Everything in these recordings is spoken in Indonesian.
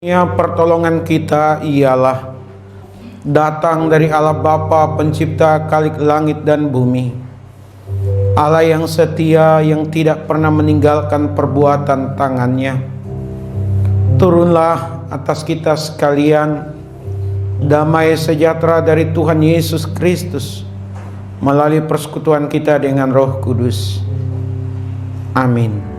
Ya, pertolongan kita ialah datang dari Allah Bapa pencipta kalik langit dan bumi, Allah yang setia, yang tidak pernah meninggalkan perbuatan tangannya. Turunlah atas kita sekalian damai sejahtera dari Tuhan Yesus Kristus melalui persekutuan kita dengan Roh Kudus. Amin.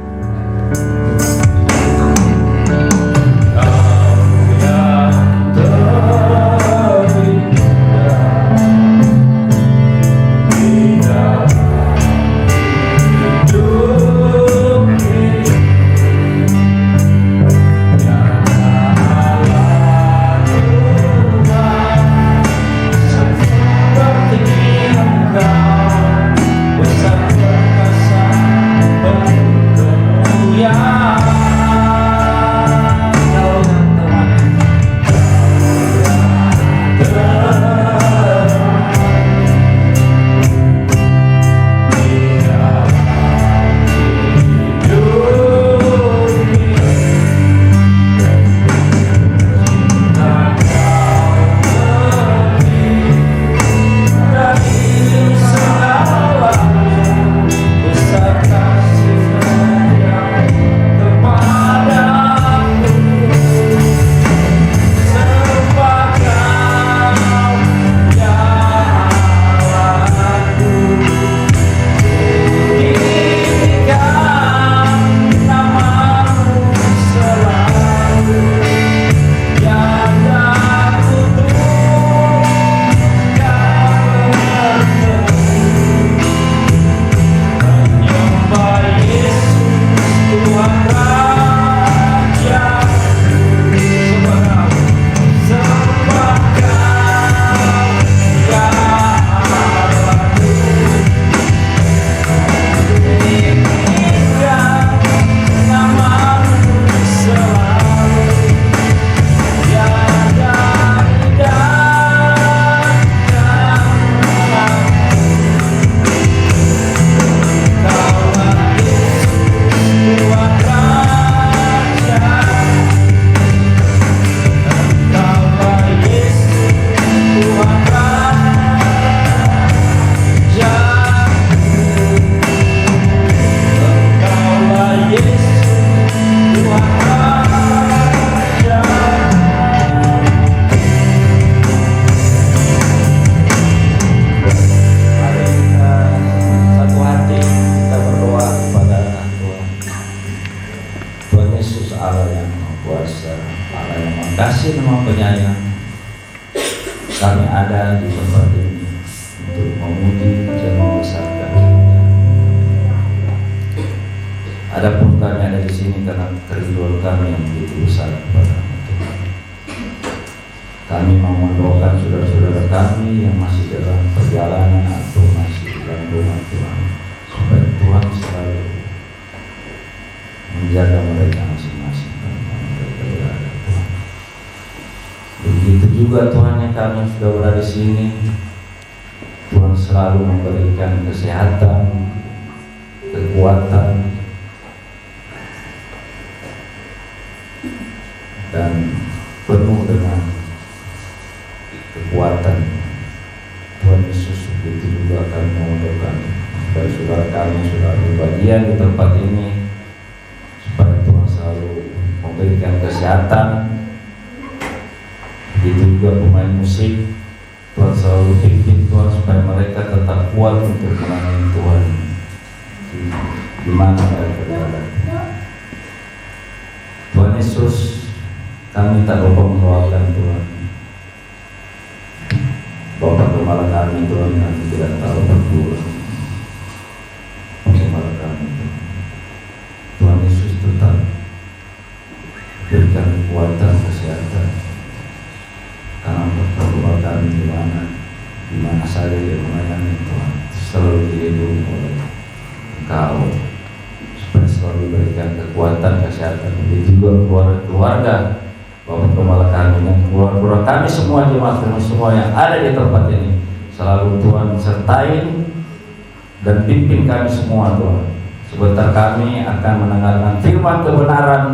Dan pimpin kami semua Tuhan. Sebentar kami akan mendengarkan firman kebenaran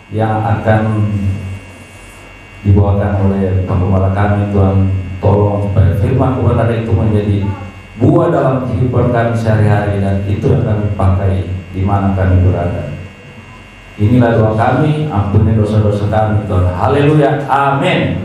yang akan dibawakan oleh Pengembala kami. Tuhan, tolong supaya firman kebenaran itu menjadi buah dalam kehidupan kami sehari-hari, dan itu yang kami pakai di mana kami berada. Inilah doa kami, ampuni dosa-dosa kami Tuhan. Haleluya, amin.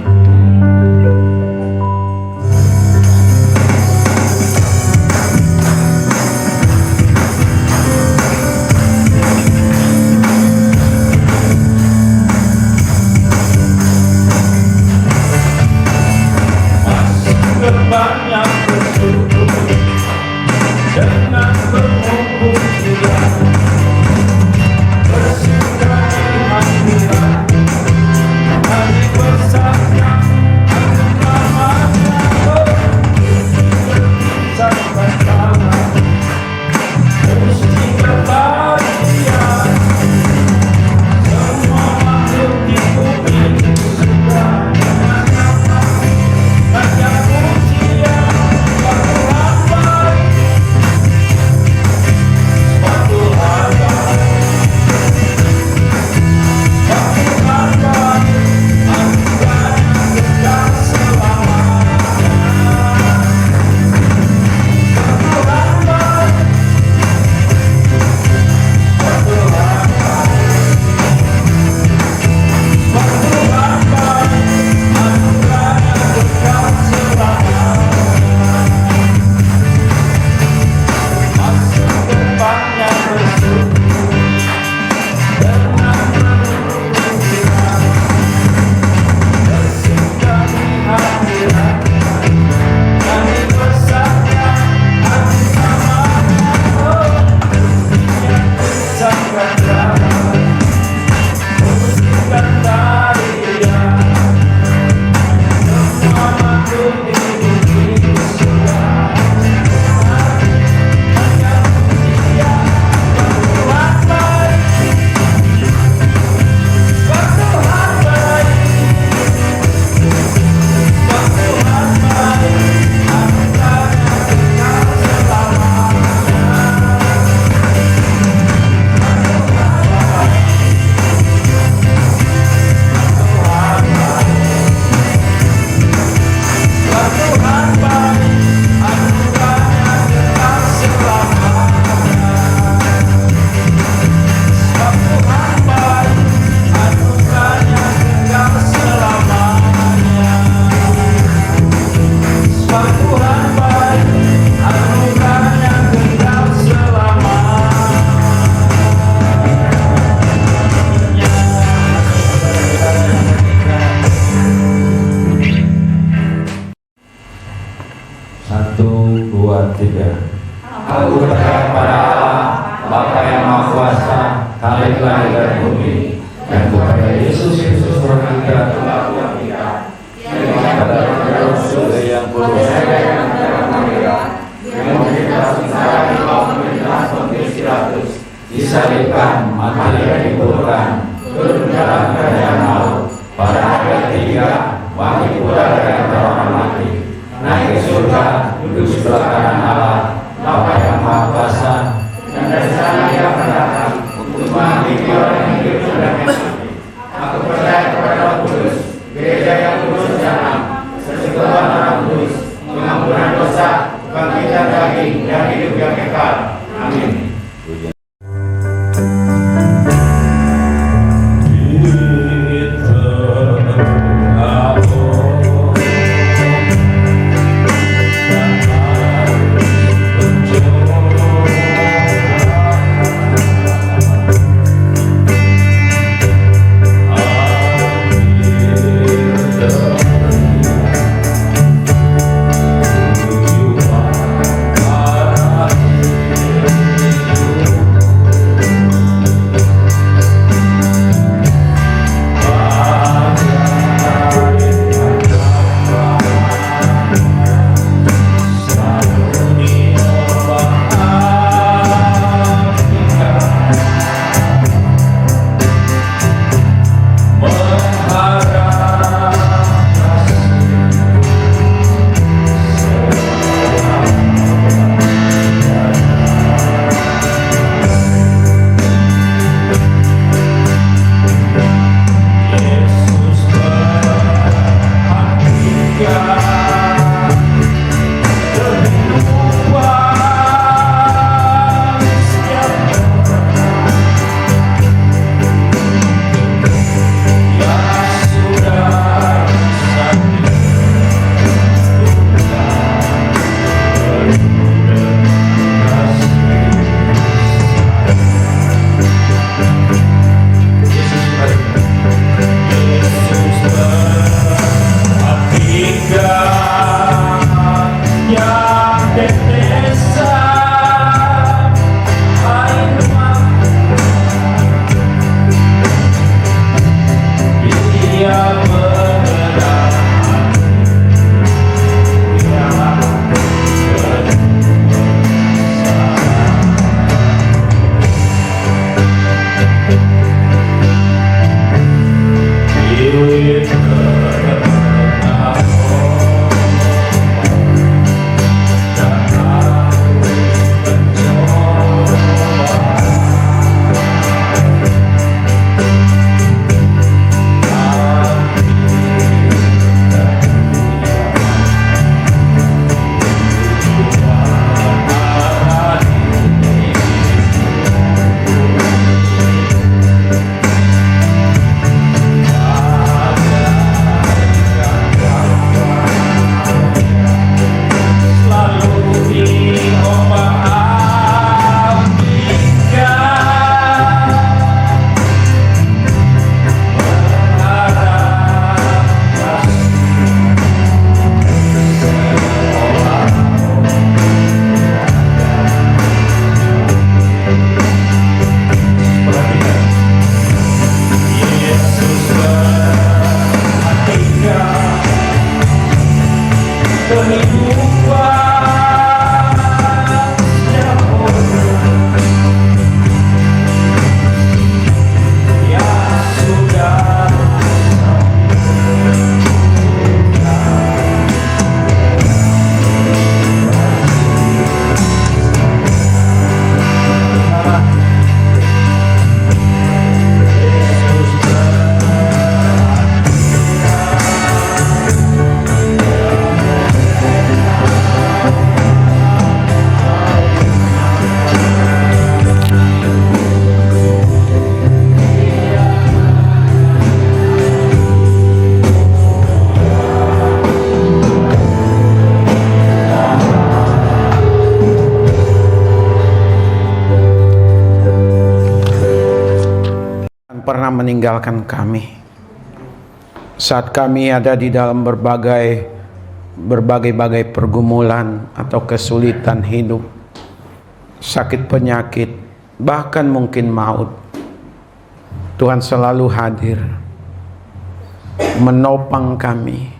Aku percaya pada Allah, Bapa yang Maha Kuasa, Khalik langit dan bumi, dan kepada Yesus Kristus Tuhan kita, Tuhan kita, yang pada Roh Kudus yang kudus, yang kita sengsara di bawah pemerintahan Pontius Pilatus, disalibkan, mati dan dikuburkan, turun dalam kerajaan maut, pada hari ketiga bangkit pula dari antara orang mati, naik ke surga, duduk sebelah kanan Allah, Bapa yang Maha Kuasa, dan dari sana Dia akan datang untuk menghakimi orang yang hidup dan yang mati. Aku percaya kepada Roh Kudus, gereja yang kudus dan am, persekutuan orang kudus, pengampunan dosa, kebangkitan daging, dan hidup yang kekal. Amin. Amin. pernah meninggalkan kami saat kami ada di dalam berbagai pergumulan atau kesulitan hidup, sakit penyakit, bahkan mungkin maut. Tuhan selalu hadir, menopang kami,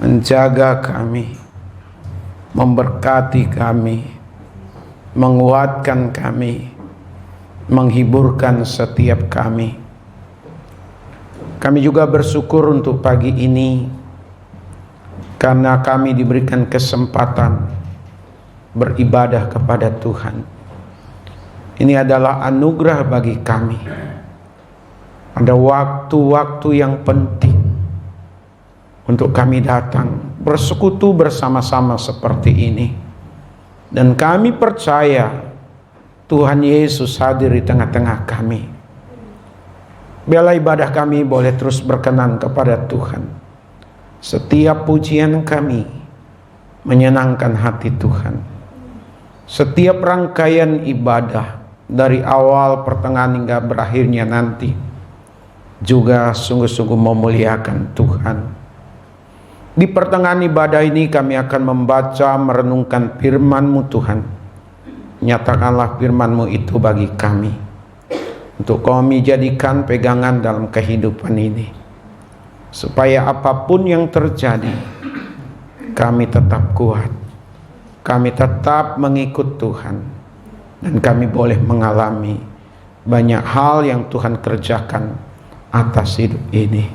menjaga kami, memberkati kami, menguatkan kami, menghiburkan setiap kami. Kami juga bersyukur untuk pagi ini karena kami diberikan kesempatan beribadah kepada Tuhan. Ini adalah anugerah bagi kami. Ada waktu-waktu yang penting untuk kami datang bersekutu bersama-sama seperti ini. Dan kami percaya Tuhan Yesus hadir di tengah-tengah kami. Biarlah ibadah kami boleh terus berkenan kepada Tuhan. Setiap pujian kami menyenangkan hati Tuhan. Setiap rangkaian ibadah dari awal, pertengahan hingga berakhirnya nanti juga sungguh-sungguh memuliakan Tuhan. Di pertengahan ibadah ini kami akan membaca, merenungkan firman-Mu Tuhan. Nyatakanlah firman-Mu itu bagi kami, untuk kami jadikan pegangan dalam kehidupan ini, supaya apapun yang terjadi, kami tetap kuat, kami tetap mengikut Tuhan, dan kami boleh mengalami banyak hal yang Tuhan kerjakan atas hidup ini.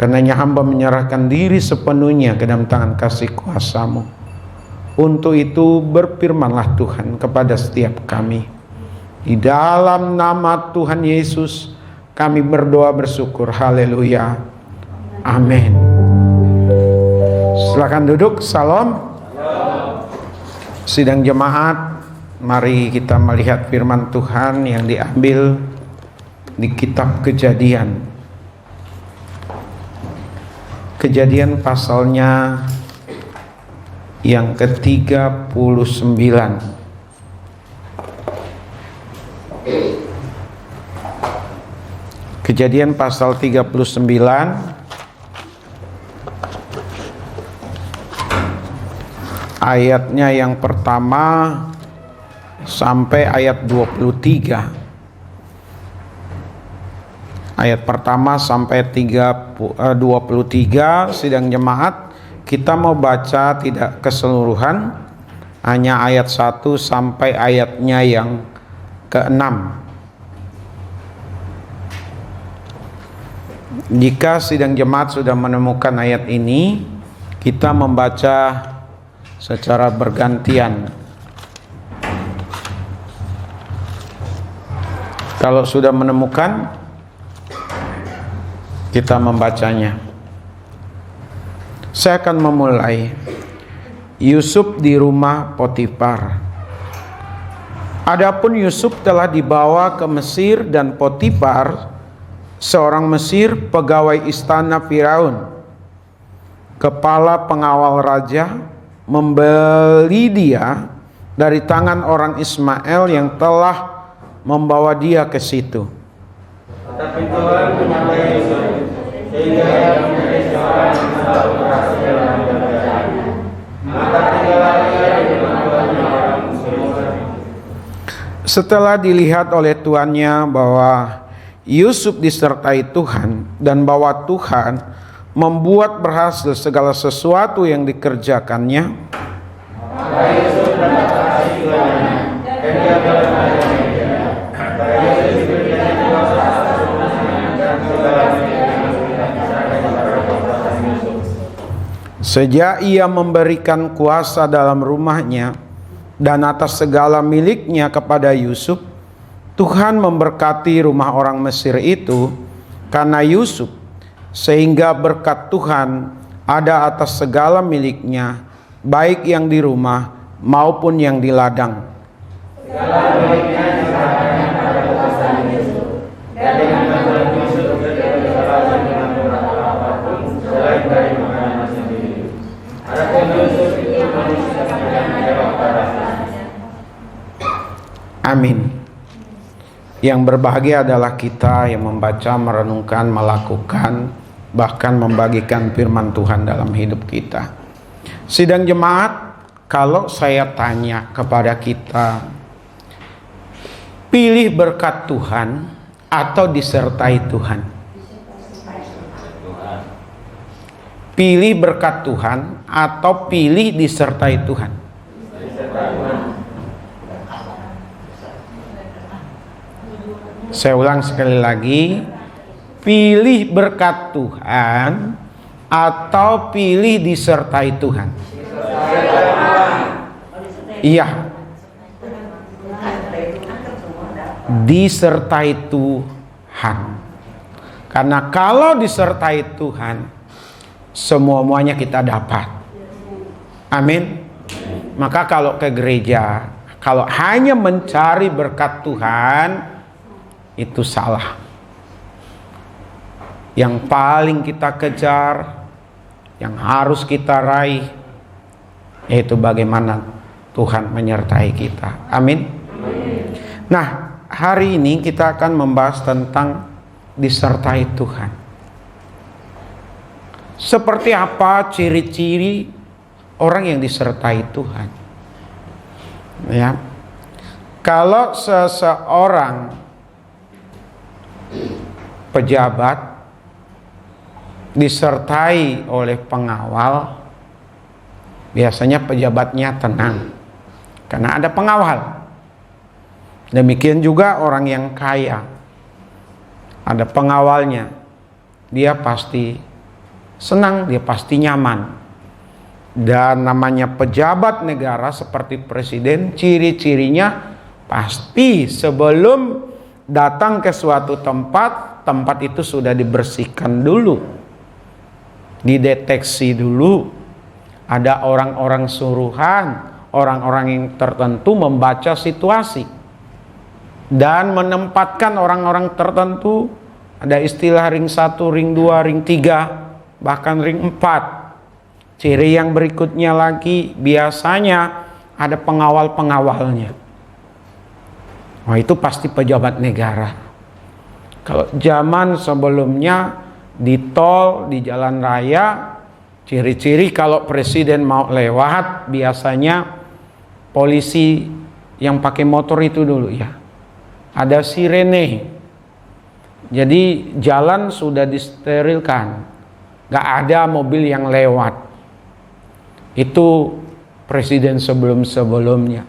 Karenanya hamba menyerahkan diri sepenuhnya ke dalam tangan kasih kuasa-Mu. Untuk itu berfirmanlah Tuhan kepada setiap kami. Di dalam nama Tuhan Yesus kami berdoa bersyukur. Haleluya. Amin. Silakan duduk. Salam. Sidang jemaat, mari kita melihat firman Tuhan yang diambil di kitab Kejadian. Kejadian pasalnya yang ke-39. Kejadian pasal 39 ayatnya yang pertama sampai ayat 23. Ayat pertama sampai 23. Sidang jemaat, kita mau baca tidak keseluruhan, hanya ayat 1 sampai ayatnya yang ke-6. Jika sidang jemaat sudah menemukan ayat ini, kita membaca secara bergantian. Kalau sudah menemukan, kita membacanya. Saya akan memulai. Yusuf di rumah Potifar. Adapun Yusuf telah dibawa ke Mesir, dan Potifar, seorang Mesir, pegawai istana Firaun, kepala pengawal raja, membeli dia dari tangan orang Ismail yang telah membawa dia ke situ. Tetapi Tuhan menyamai Yusuf sehingga ia menjadi seorang yang selalu berhasil dalam pekerjaannya. Maka tinggallah ia di rumah tuannya orang Mesir. Setelah dilihat oleh tuannya bahwa Yusuf disertai Tuhan, dan bahwa Tuhan membuat berhasil segala sesuatu yang dikerjakannya. Sejak ia memberikan kuasa dalam rumahnya dan atas segala miliknya kepada Yusuf, Tuhan memberkati rumah orang Mesir itu karena Yusuf, sehingga berkat Tuhan ada atas segala miliknya, baik yang di rumah maupun yang di ladang. Segala miliknya diserahkannya pada kuasa Yusuf, dan dengan bantuan Yusuf tidak bisa dengan berkata apapun selain dari makanannya sendiri. Adapun Yusuf itu manusia yang menjawab padanya. Amin. Yang berbahagia adalah kita yang membaca, merenungkan, melakukan, bahkan membagikan firman Tuhan dalam hidup kita. Sidang jemaat, kalau saya tanya kepada kita, pilih berkat Tuhan atau disertai Tuhan? Pilih berkat Tuhan atau pilih disertai Tuhan? Saya ulang sekali lagi, pilih berkat Tuhan atau pilih disertai Tuhan? Iya, disertai Tuhan. Karena kalau disertai Tuhan, semua-muanya kita dapat. Amin. Maka kalau ke gereja, kalau hanya mencari berkat Tuhan, itu salah. Yang paling kita kejar, yang harus kita raih, yaitu bagaimana Tuhan menyertai kita. Amin. Nah, hari ini kita akan membahas tentang disertai Tuhan. Seperti apa ciri-ciri orang yang disertai Tuhan? Ya. Kalau seseorang pejabat disertai oleh pengawal, biasanya pejabatnya tenang karena ada pengawal. Demikian juga orang yang kaya, ada pengawalnya, dia pasti senang, dia pasti nyaman. Dan namanya pejabat negara seperti presiden, ciri-cirinya pasti sebelum datang ke suatu tempat, tempat itu sudah dibersihkan dulu, dideteksi dulu. Ada orang-orang suruhan, orang-orang yang tertentu membaca situasi dan menempatkan orang-orang tertentu. Ada istilah ring 1, ring 2, ring 3, bahkan ring 4. Ciri yang berikutnya lagi, biasanya ada pengawal-pengawalnya. Wah, itu pasti pejabat negara. Kalau zaman sebelumnya di tol, di jalan raya, ciri-ciri kalau presiden mau lewat, biasanya polisi yang pakai motor itu dulu ya. Ada sirene. Jadi jalan sudah disterilkan. Gak ada mobil yang lewat. Itu presiden sebelum-sebelumnya.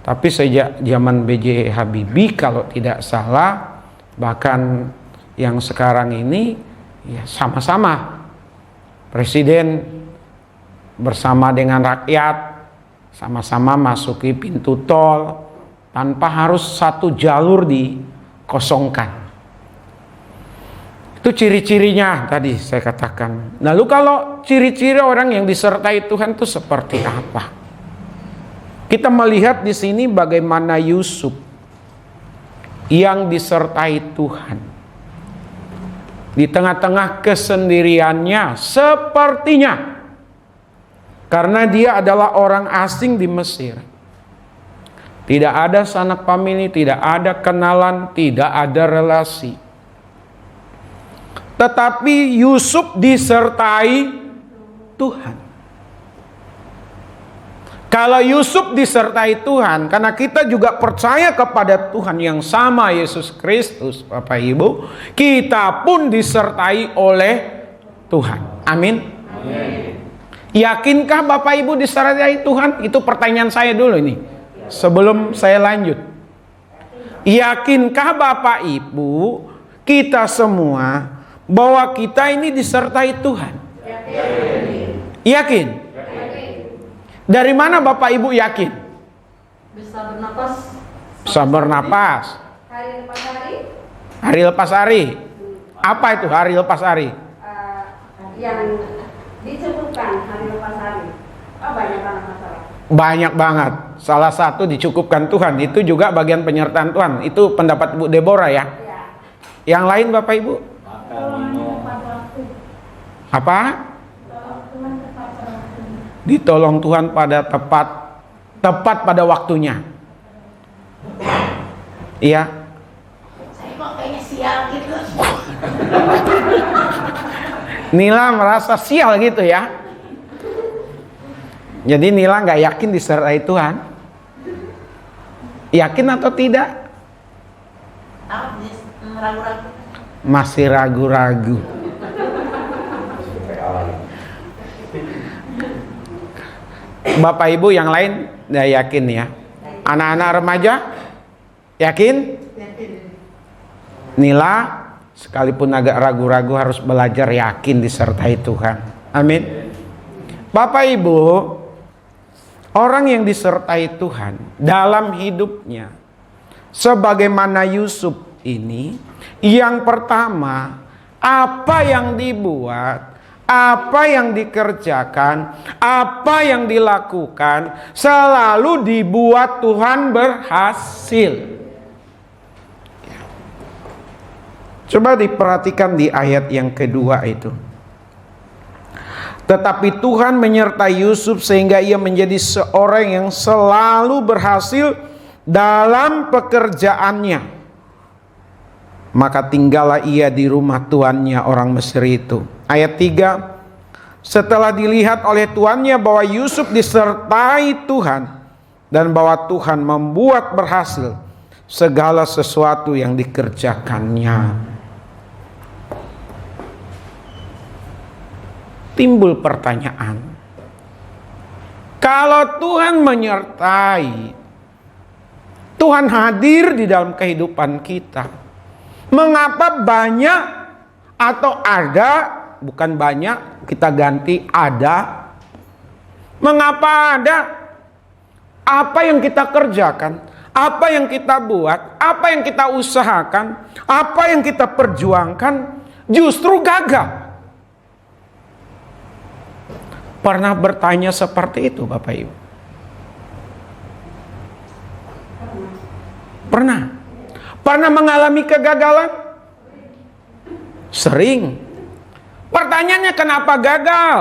Tapi sejak zaman B.J. Habibie kalau tidak salah, bahkan yang sekarang ini ya sama-sama presiden bersama dengan rakyat sama-sama masuki pintu tol tanpa harus satu jalur dikosongkan. Itu ciri-cirinya tadi saya katakan. Lalu kalau ciri-ciri orang yang disertai Tuhan itu seperti apa? Kita melihat di sini bagaimana Yusuf yang disertai Tuhan. Di tengah-tengah kesendiriannya sepertinya, karena dia adalah orang asing di Mesir. Tidak ada sanak famili, tidak ada kenalan, tidak ada relasi. Tetapi Yusuf disertai Tuhan. Kalau Yusuf disertai Tuhan, karena kita juga percaya kepada Tuhan yang sama, Yesus Kristus, Bapak Ibu, kita pun disertai oleh Tuhan. Amin. Yakinkah Bapak Ibu disertai Tuhan? Itu pertanyaan saya dulu ini, sebelum saya lanjut. Yakinkah Bapak Ibu, kita semua, bahwa kita ini disertai Tuhan? Yakin? Dari mana Bapak Ibu yakin? Bisa bernapas. Bisa bernapas. Hari lepas hari. Hari lepas hari. Apa itu hari lepas hari? Yang dicukupkan hari lepas hari. Banyak banget masalah. Banyak banget. Salah satu dicukupkan Tuhan. Itu juga bagian penyertaan Tuhan. Itu pendapat Bu Deborah ya. Ya. Yang lain Bapak Ibu? Apa? Ditolong Tuhan pada tepat pada waktunya. Iya. Saya kok kayaknya sial gitu. Nila merasa sial gitu ya. Jadi Nila nggak yakin disertai Tuhan. Yakin atau tidak? Ragu-ragu. Masih ragu-ragu. Bapak Ibu yang lain udah yakin ya. Anak-anak remaja yakin? Nila sekalipun agak ragu-ragu harus belajar yakin disertai Tuhan. Amin. Bapak Ibu, orang yang disertai Tuhan dalam hidupnya, sebagaimana Yusuf ini, yang pertama, apa yang dibuat, apa yang dikerjakan, apa yang dilakukan, selalu dibuat Tuhan berhasil. Coba diperhatikan di ayat yang kedua itu. Tetapi Tuhan menyertai Yusuf sehingga ia menjadi seorang yang selalu berhasil dalam pekerjaannya. Maka tinggallah ia di rumah tuannya orang Mesir itu. Ayat 3. Setelah dilihat oleh tuannya bahwa Yusuf disertai Tuhan dan bahwa Tuhan membuat berhasil segala sesuatu yang dikerjakannya. Timbul pertanyaan, kalau Tuhan menyertai, Tuhan hadir di dalam kehidupan kita, mengapa banyak atau ada, bukan banyak, kita ganti ada, mengapa ada, apa yang kita kerjakan, apa yang kita buat, apa yang kita usahakan, apa yang kita perjuangkan justru gagal? Pernah bertanya seperti itu Bapak Ibu? Pernah? Pernah mengalami kegagalan? Sering. Pertanyaannya kenapa gagal?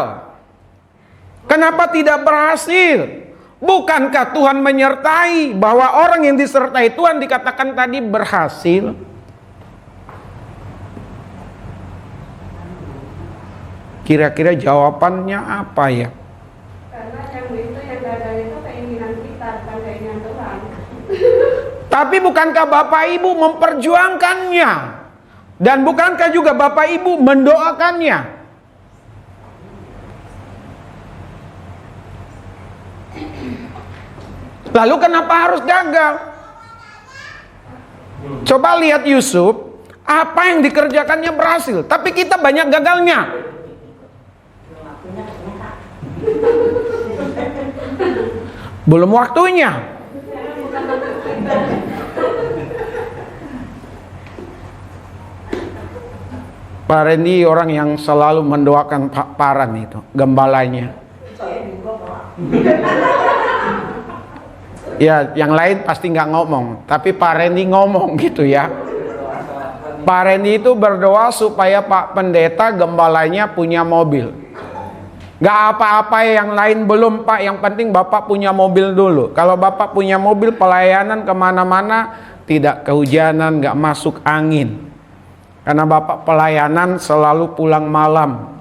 Kenapa tidak berhasil? Bukankah Tuhan menyertai, bahwa orang yang disertai Tuhan dikatakan tadi berhasil? Kira-kira jawabannya apa ya? Karena yang itu yang gagal itu keinginan kita, bukan keinginan Tuhan. Tapi bukankah Bapak Ibu memperjuangkannya? Dan bukankah juga Bapak Ibu mendoakannya? Lalu kenapa harus gagal? Coba lihat Yusuf, apa yang dikerjakannya berhasil, tapi kita banyak gagalnya. Belum waktunya. Pak Randy orang yang selalu mendoakan Pak Paran itu, gembalanya. Ya, yang lain pasti nggak ngomong, tapi Pak Randy ngomong gitu ya. Pak Randy itu berdoa supaya Pak Pendeta gembalanya punya mobil. Gak apa-apa yang lain belum Pak, yang penting Bapak punya mobil dulu. Kalau Bapak punya mobil, pelayanan kemana-mana tidak kehujanan, gak masuk angin. Karena Bapak pelayanan selalu pulang malam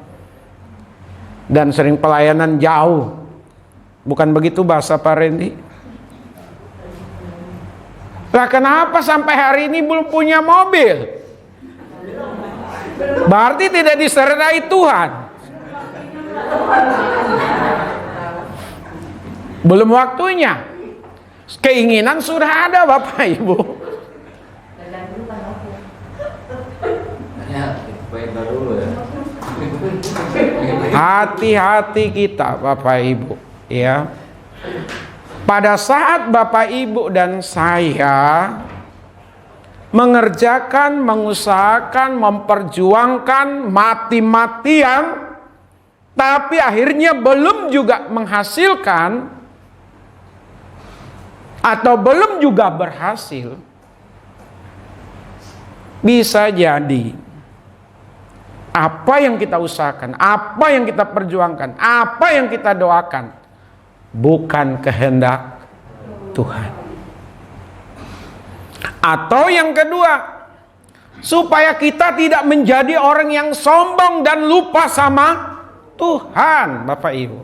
dan sering pelayanan jauh. Bukan begitu bahasa Pak Randy? Lah kenapa sampai hari ini belum punya mobil? Berarti tidak disertai Tuhan. Belum waktunya. Keinginan sudah ada Bapak Ibu. Hati-hati kita Bapak Ibu, ya. Pada saat Bapak Ibu dan saya mengerjakan, mengusahakan, memperjuangkan mati-matian, tapi akhirnya belum juga menghasilkan atau belum juga berhasil, bisa jadi apa yang kita usahakan, apa yang kita perjuangkan, apa yang kita doakan bukan kehendak Tuhan. Atau yang kedua, supaya kita tidak menjadi orang yang sombong dan lupa sama Tuhan, Bapak Ibu.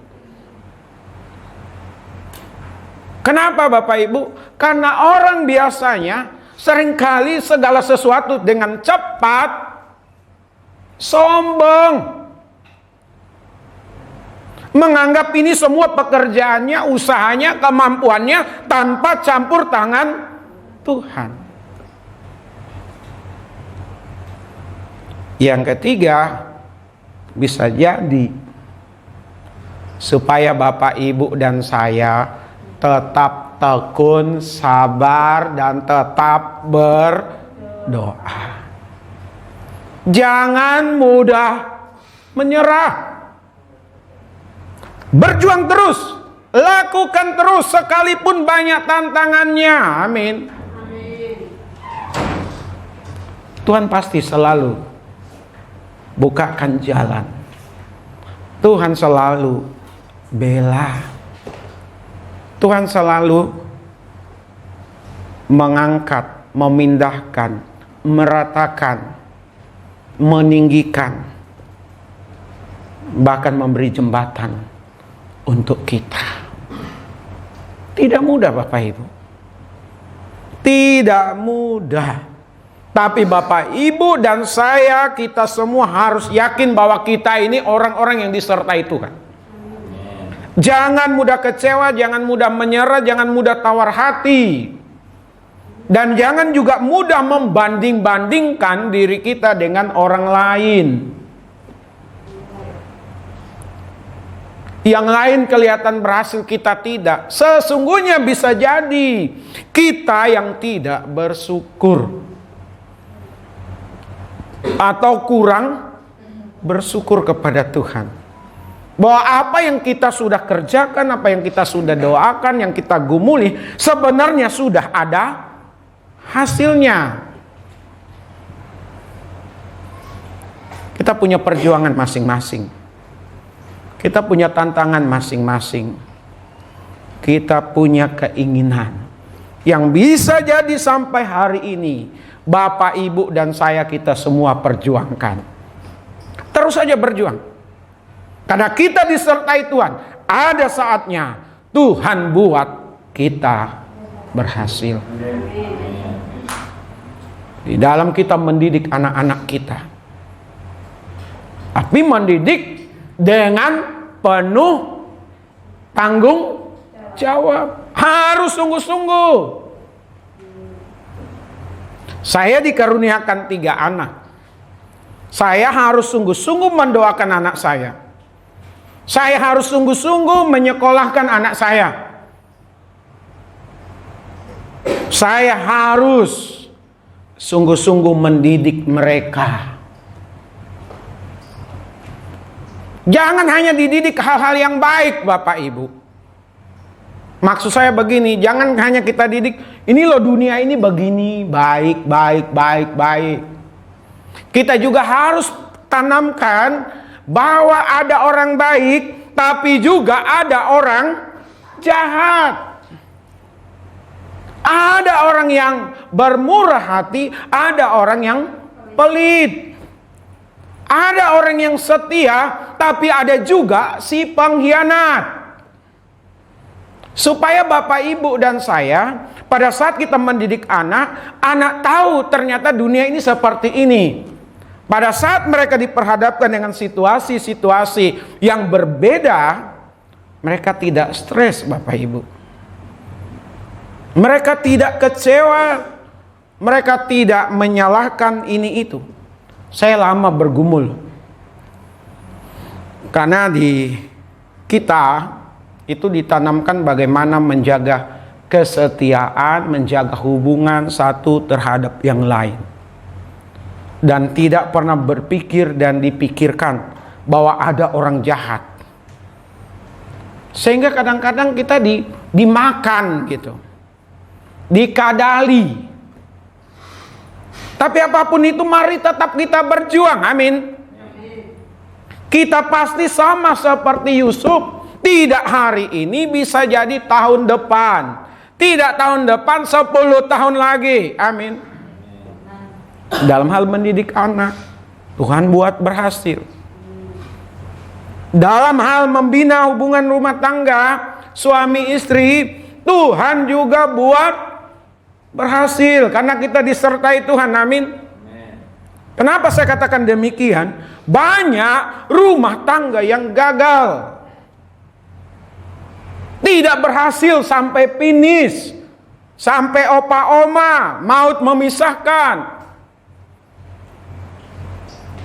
Kenapa Bapak Ibu? Karena orang biasanya seringkali segala sesuatu dengan cepat sombong. Menganggap ini semua pekerjaannya, usahanya, kemampuannya tanpa campur tangan Tuhan. Yang ketiga, bisa jadi supaya Bapak Ibu dan saya tetap tekun, sabar, dan tetap berdoa. Jangan mudah menyerah. Berjuang terus, lakukan terus sekalipun banyak tantangannya. Amin. Tuhan pasti selalu bukakan jalan. Tuhan selalu bela. Tuhan selalu mengangkat, memindahkan, meratakan, meninggikan, bahkan memberi jembatan untuk kita. Tidak mudah Bapak Ibu. Tidak mudah. Tapi Bapak Ibu dan saya, kita semua harus yakin bahwa kita ini orang-orang yang disertai Tuhan. Jangan mudah kecewa, jangan mudah menyerah, jangan mudah tawar hati. Dan jangan juga mudah membanding-bandingkan diri kita dengan orang lain. Yang lain kelihatan berhasil, kita tidak. Sesungguhnya bisa jadi kita yang tidak bersyukur atau kurang bersyukur kepada Tuhan. Bahwa apa yang kita sudah kerjakan, apa yang kita sudah doakan, yang kita gumuli, sebenarnya sudah ada hasilnya. Kita punya perjuangan masing-masing. Kita punya tantangan masing-masing. Kita punya keinginan yang bisa jadi sampai hari ini Bapak, Ibu, dan saya, kita semua perjuangkan. Terus saja berjuang. Karena kita disertai Tuhan. Ada saatnya Tuhan buat kita berhasil. Di dalam kita mendidik anak-anak kita. Tapi mendidik dengan penuh tanggung jawab. Harus sungguh-sungguh. Saya dikaruniakan 3 anak. Saya harus sungguh-sungguh mendoakan anak saya. Saya harus sungguh-sungguh menyekolahkan anak saya. Saya harus sungguh-sungguh mendidik mereka. Jangan hanya dididik hal-hal yang baik Bapak Ibu. Maksud saya begini, jangan hanya kita didik, ini loh dunia ini begini, baik. Kita juga harus tanamkan bahwa ada orang baik, tapi juga ada orang jahat. Ada orang yang bermurah hati, ada orang yang pelit. Ada orang yang setia, tapi ada juga si pengkhianat. Supaya Bapak, Ibu, dan saya, pada saat kita mendidik anak, anak tahu ternyata dunia ini seperti ini. Pada saat mereka diperhadapkan dengan situasi-situasi yang berbeda, mereka tidak stres, Bapak Ibu. Mereka tidak kecewa, mereka tidak menyalahkan ini itu. Saya lama bergumul, karena di kita itu ditanamkan bagaimana menjaga kesetiaan, menjaga hubungan satu terhadap yang lain, dan tidak pernah berpikir dan dipikirkan bahwa ada orang jahat, sehingga kadang-kadang kita dimakan gitu, dikadali. Tapi apapun itu, mari tetap kita berjuang. Amin. Kita pasti sama seperti Yusuf. Tidak hari ini, bisa jadi tahun depan. Tidak tahun depan, 10 tahun lagi. Amin. Dalam hal mendidik anak, Tuhan buat berhasil. Dalam hal membina hubungan rumah tangga, suami istri, Tuhan juga buat berhasil, karena kita disertai Tuhan. Amin. Kenapa saya katakan demikian? Banyak rumah tangga yang gagal, tidak berhasil sampai finish, sampai opa oma maut memisahkan.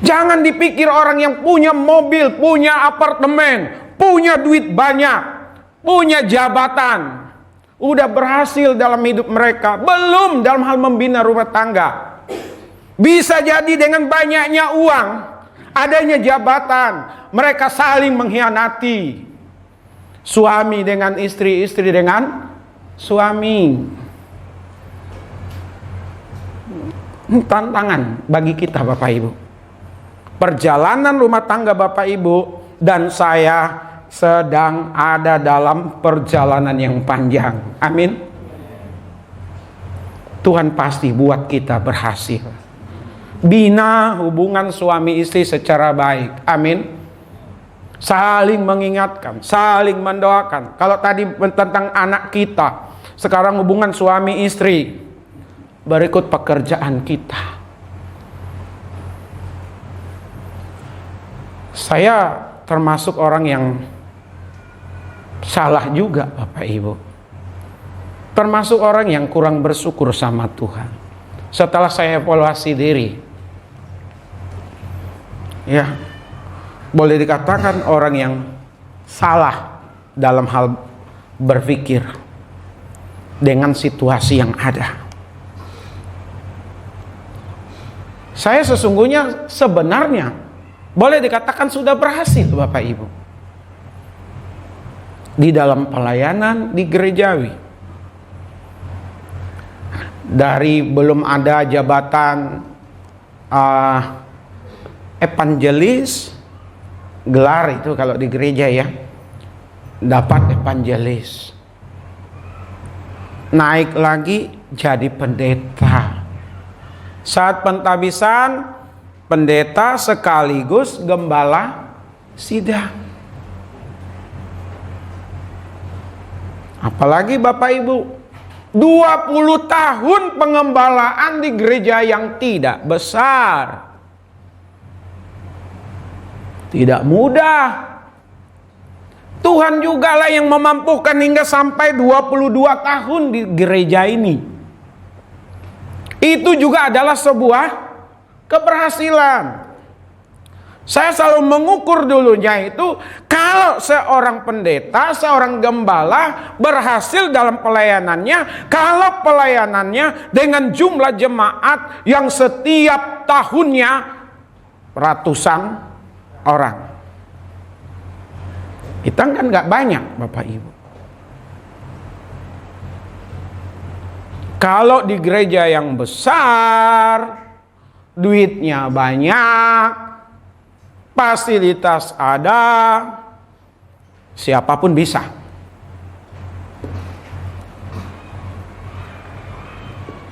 Jangan dipikir orang yang punya mobil, punya apartemen, punya duit banyak, punya jabatan, udah berhasil dalam hidup mereka. Belum dalam hal membina rumah tangga. Bisa jadi dengan banyaknya uang, adanya jabatan, mereka saling mengkhianati. Suami dengan istri, istri dengan suami. Tantangan bagi kita, Bapak Ibu. Perjalanan rumah tangga Bapak Ibu dan saya sedang ada dalam perjalanan yang panjang. Amin. Tuhan pasti buat kita berhasil. Bina hubungan suami istri secara baik. Amin. Saling mengingatkan, saling mendoakan. Kalau tadi tentang anak kita, sekarang hubungan suami istri. Berikut pekerjaan kita. Saya termasuk orang yang salah juga, Bapak Ibu. Termasuk orang yang kurang bersyukur sama Tuhan. Setelah saya evaluasi diri, ya, boleh dikatakan orang yang salah dalam hal berpikir dengan situasi yang ada. Saya sesungguhnya sebenarnya boleh dikatakan sudah berhasil, Bapak Ibu, di dalam pelayanan di gerejawi. Dari belum ada jabatan evangelis, gelar itu kalau di gereja ya, dapat evangelis. Naik lagi jadi pendeta. Saat pentabisan, pendeta sekaligus gembala sidang. Apalagi Bapak Ibu, 20 tahun pengembalaan di gereja yang tidak besar. Tidak mudah. Tuhan juga lah yang memampukan hingga sampai 22 tahun di gereja ini. Itu juga adalah sebuah keberhasilan. Saya selalu mengukur dulunya itu, kalau seorang pendeta, seorang gembala berhasil dalam pelayanannya, kalau pelayanannya dengan jumlah jemaat yang setiap tahunnya ratusan orang. Kita kan nggak banyak, Bapak Ibu. Kalau di gereja yang besar, duitnya banyak, fasilitas ada, siapapun bisa.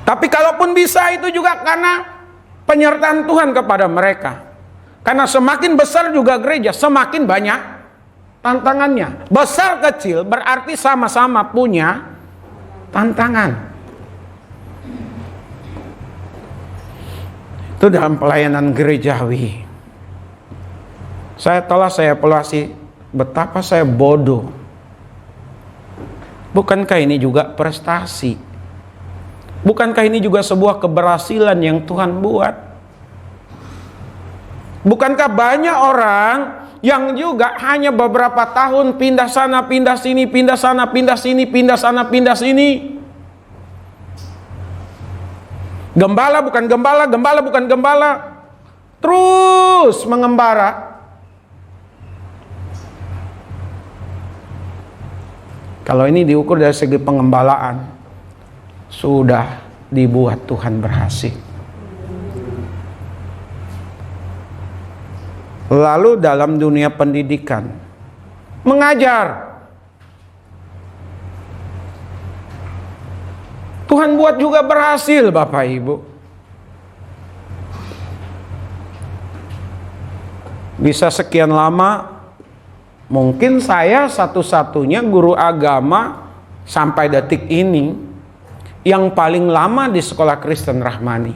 Tapi kalaupun bisa, itu juga karena penyertaan Tuhan kepada mereka. Karena semakin besar juga gereja, semakin banyak tantangannya. Besar kecil berarti sama-sama punya tantangan. Itu dalam pelayanan gerejawi. Saya evaluasi betapa saya bodoh. Bukankah ini juga prestasi? Bukankah ini juga sebuah keberhasilan yang Tuhan buat? Bukankah banyak orang yang juga hanya beberapa tahun pindah sana, pindah sini, pindah sana, pindah sini, pindah sana, pindah sini. Gembala bukan gembala, gembala bukan gembala. Terus mengembara. Kalau ini diukur dari segi pengembalaan, sudah dibuat Tuhan berhasil. Lalu dalam dunia pendidikan, mengajar. Tuhan buat juga berhasil, Bapak Ibu. Bisa sekian lama, mungkin saya satu-satunya guru agama sampai detik ini yang paling lama di sekolah Kristen Rahmani.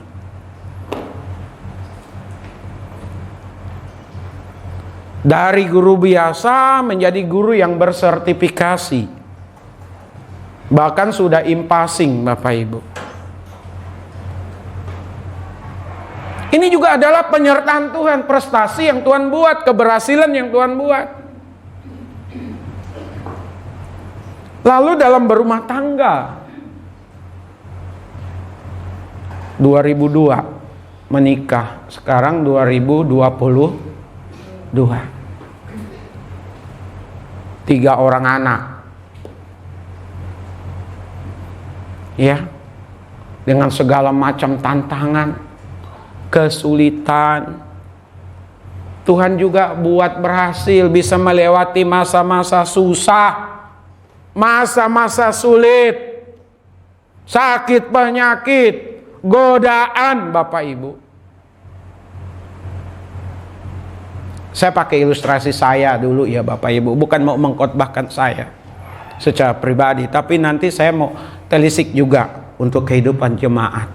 Dari guru biasa menjadi guru yang bersertifikasi. Bahkan sudah impasing, Bapak Ibu. Ini juga adalah penyertaan Tuhan, prestasi yang Tuhan buat, keberhasilan yang Tuhan buat. Lalu dalam berumah tangga, 2002 menikah, sekarang 2022. 3 orang anak. Ya, dengan segala macam tantangan, kesulitan, Tuhan juga buat berhasil, bisa melewati masa-masa susah, masa-masa sulit, sakit penyakit, godaan, Bapak Ibu. Saya pakai ilustrasi saya dulu ya Bapak Ibu, bukan mau mengkhotbahkan saya secara pribadi, tapi nanti saya mau telisik juga untuk kehidupan jemaat.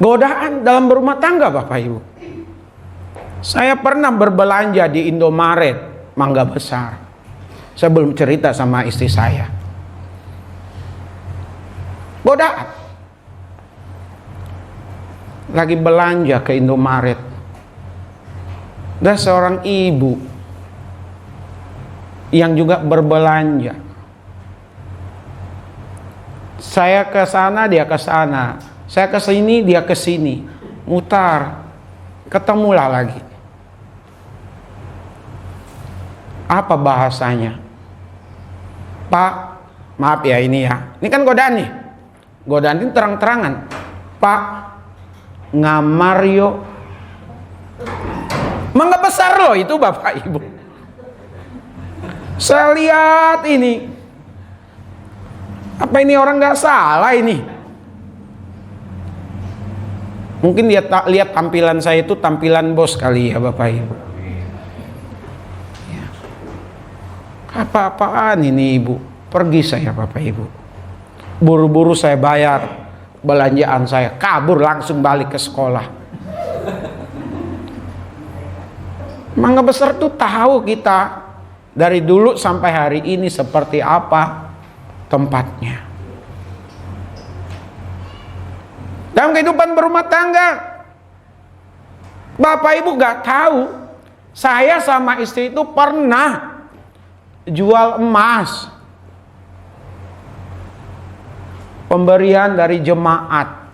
Godaan dalam berumah tangga, Bapak Ibu. Saya pernah berbelanja di Indomaret, Mangga Besar. Saya belum cerita sama istri saya. Godaan. Lagi belanja ke Indomaret. Dan seorang ibu yang juga berbelanja. Saya ke sana, dia ke sana. Saya ke sini, dia ke sini. Mutar. Ketemulah lagi. Apa bahasanya? Pak, maaf ya ini ya. Ini kan godaan nih. Godaan ini terang-terangan. Pak, ngamar yuk. Mangga Besar loh itu Bapak Ibu. Saya lihat ini. Apa ini orang nggak salah ini? Mungkin dia tak lihat tampilan saya itu tampilan bos kali ya Bapak Ibu. Ya. Apa-apaan ini Ibu? Pergi saya Bapak Ibu. Buru-buru saya bayar belanjaan saya, kabur langsung balik ke sekolah. Mangga Besar tuh tahu kita dari dulu sampai hari ini seperti apa tempatnya. Dalam kehidupan berumah tangga, Bapak Ibu gak tahu, saya sama istri itu pernah jual emas. Pemberian dari jemaat.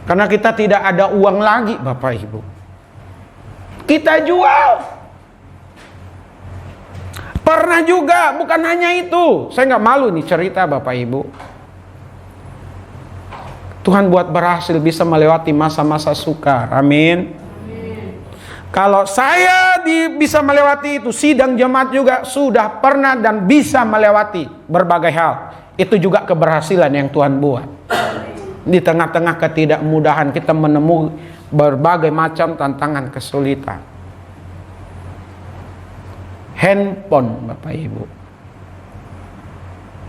Karena kita tidak ada uang lagi Bapak Ibu. Kita jual. Pernah juga, bukan hanya itu. Saya nggak malu nih cerita Bapak Ibu. Tuhan buat berhasil bisa melewati masa-masa sukar. Amin. Kalau saya bisa melewati itu, sidang jemaat juga sudah pernah dan bisa melewati berbagai hal. Itu juga keberhasilan yang Tuhan buat. Di tengah-tengah ketidakmudahan kita menemui berbagai macam tantangan kesulitan. Handphone Bapak Ibu.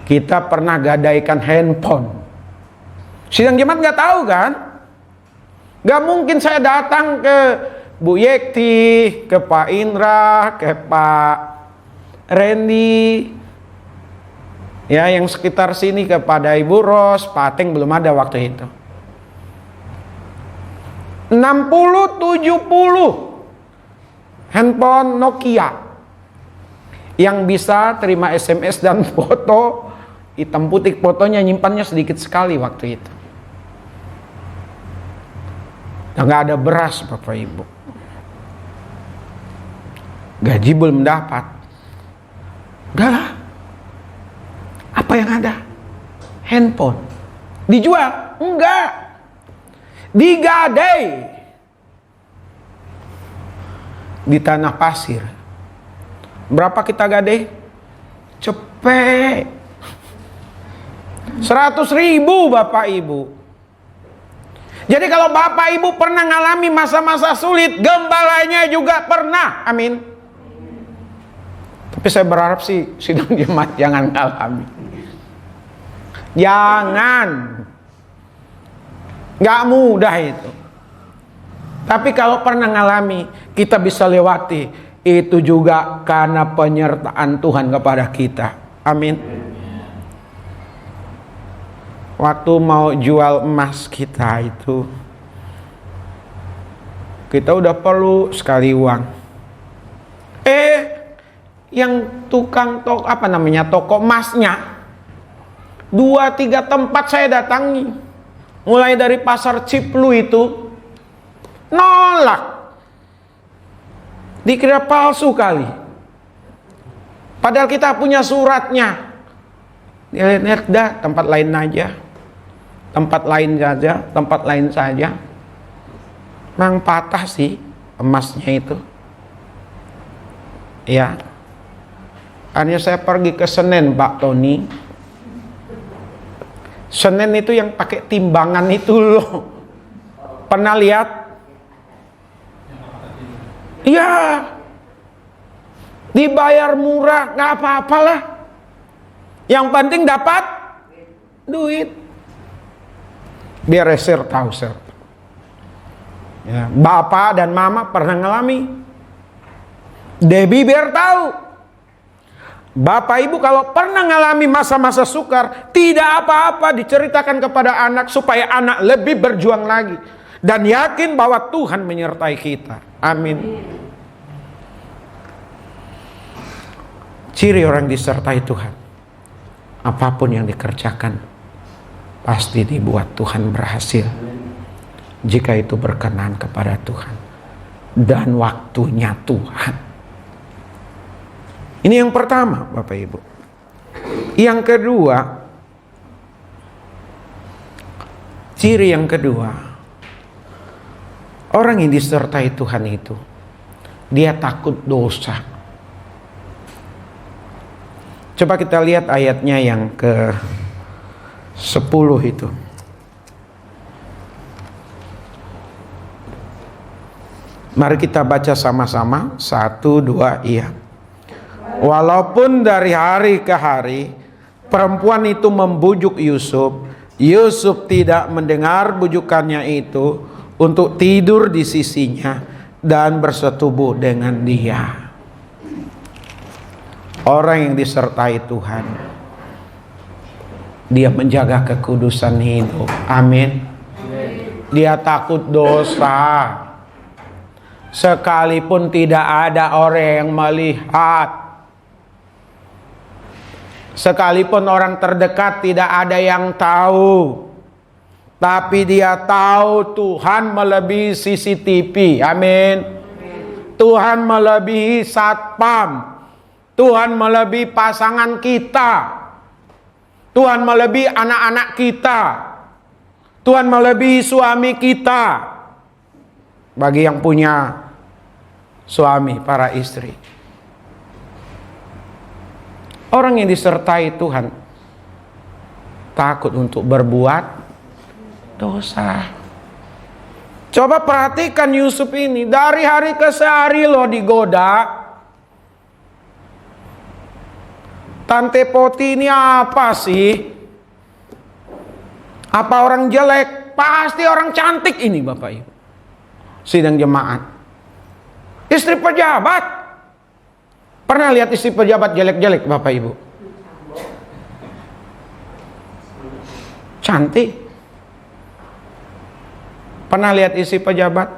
Kita pernah gadaikan handphone. Sidang jemaat nggak tahu kan? Nggak mungkin saya datang ke Bu Yekti, ke Pak Indra, ke Pak Randy, ya yang sekitar sini, kepada Ibu Ros, Pak Ateng belum ada waktu itu. 60-70 handphone Nokia yang bisa terima SMS dan foto, hitam putih fotonya, nyimpannya sedikit sekali waktu itu. Nggak ada beras Bapak Ibu, gaji belum dapat, enggak. Apa yang ada? Handphone. Dijual? Enggak. Digadai di tanah pasir. Berapa kita gadai? Cepet 100.000 Bapak Ibu. Jadi kalau Bapak Ibu pernah ngalami masa-masa sulit, gembalanya juga pernah. Amin. Tapi saya berharap sih sidang jemaat jangan ngalami. Jangan. Gak mudah itu. Tapi kalau pernah ngalami, kita bisa lewati. Itu juga karena penyertaan Tuhan kepada kita. Amin. Waktu mau jual emas kita itu, kita udah perlu sekali uang. Yang tukang toko toko emasnya, 2-3 tempat saya datangi, mulai dari pasar Ciplu itu, nolak, dikira palsu kali, padahal kita punya suratnya. Lihat dah, tempat lain aja, tempat lain saja, tempat lain saja. Memang patah sih emasnya itu, ya. Akhirnya saya pergi ke Senen, Pak Tony. Senen itu yang pakai timbangan itu loh. Pernah lihat? Iya. Dibayar murah, nggak apa-apalah. Yang penting dapat duit. Biar Sir tahu, Sir. Ya, Bapak dan Mama pernah ngalami. Debbie biar tahu. Bapak Ibu kalau pernah ngalami masa-masa sukar, tidak apa-apa diceritakan kepada anak supaya anak lebih berjuang lagi dan yakin bahwa Tuhan menyertai kita. Amin. Ciri orang disertai Tuhan, apapun yang dikerjakan pasti dibuat Tuhan berhasil jika itu berkenan kepada Tuhan dan waktunya Tuhan. Ini yang pertama, Bapak Ibu. Yang kedua, ciri yang kedua, orang yang disertai Tuhan itu, dia takut dosa. Coba kita lihat ayatnya yang ke-10 itu. Mari kita baca sama-sama. 1, 2, iya. Walaupun dari hari ke hari perempuan itu membujuk Yusuf, Yusuf tidak mendengar bujukannya itu untuk tidur di sisinya dan bersetubuh dengan dia. Orang yang disertai Tuhan, dia menjaga kekudusan hidup. Amin. Dia takut dosa. Sekalipun tidak ada orang yang melihat, sekalipun orang terdekat tidak ada yang tahu, tapi dia tahu Tuhan melebihi CCTV. Amin. Tuhan melebihi satpam. Tuhan melebihi pasangan kita. Tuhan melebihi anak-anak kita. Tuhan melebihi suami kita. Bagi yang punya suami, para istri, orang yang disertai Tuhan takut untuk berbuat dosa. Coba perhatikan Yusuf ini, dari hari ke hari loh digoda. Tante Poti ini apa sih? Apa orang jelek? Pasti orang cantik ini Bapak Ibu. Sidang jemaat. Istri pejabat. Pernah lihat istri pejabat jelek-jelek Bapak Ibu? Cantik. Pernah lihat istri pejabat?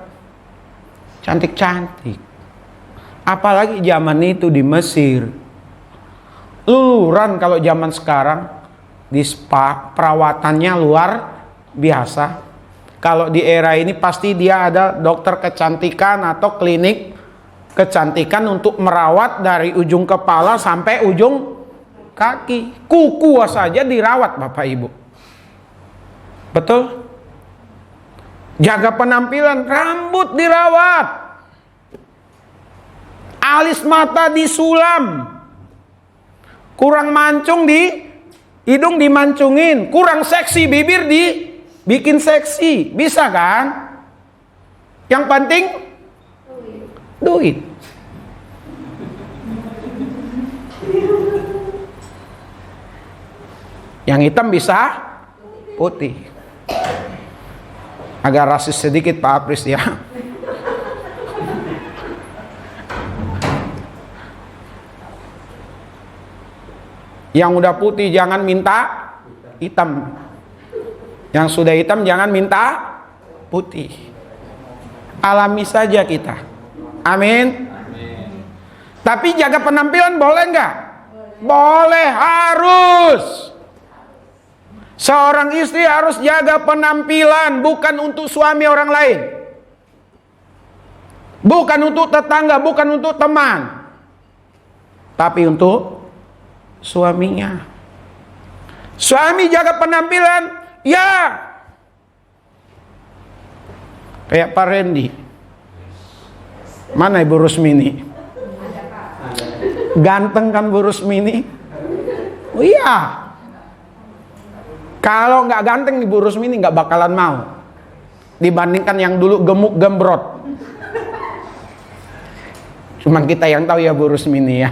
Cantik-cantik. Apalagi zaman itu di Mesir. Luluran kalau zaman sekarang. Di spa perawatannya luar biasa. Kalau di era ini pasti dia ada dokter kecantikan atau klinik kecantikan untuk merawat dari ujung kepala sampai ujung kaki. Kuku saja dirawat Bapak Ibu. Betul? Jaga penampilan, rambut dirawat. Alis mata disulam. Kurang mancung hidung dimancungin, kurang seksi bibir dibikin seksi, bisa kan? Yang penting duit. Yang hitam bisa putih. Agak rasis sedikit Pak Apris ya. Yang udah putih jangan minta hitam. Yang sudah hitam jangan minta putih. Alami saja kita. Amin. Tapi jaga penampilan boleh nggak? Boleh, harus. Seorang istri harus jaga penampilan, bukan untuk suami orang lain. Bukan untuk tetangga, bukan untuk teman. Tapi untuk suaminya. Suami jaga penampilan, ya. Kayak Pak Randy. Mana Ibu Rusmini? Ganteng kan Bu Rusmini? Oh iya. Kalau nggak ganteng Ibu Rusmini nggak bakalan mau. Dibandingkan yang dulu gemuk gembrot. Cuman kita yang tahu ya Bu Rusmini ya.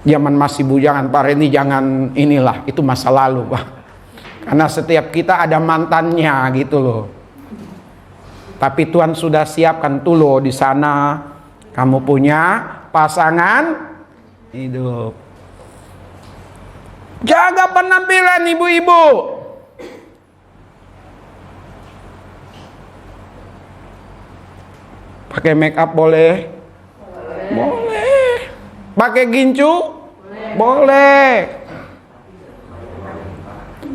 Zaman masih bujangan, Pak Reni jangan inilah, itu masa lalu Pak. Karena setiap kita ada mantannya gitu loh. Tapi Tuhan sudah siapkan tuh loh di sana. Kamu punya pasangan hidup. Jaga penampilan ibu-ibu. Pakai make up boleh? Boleh. Pakai gincu? Boleh.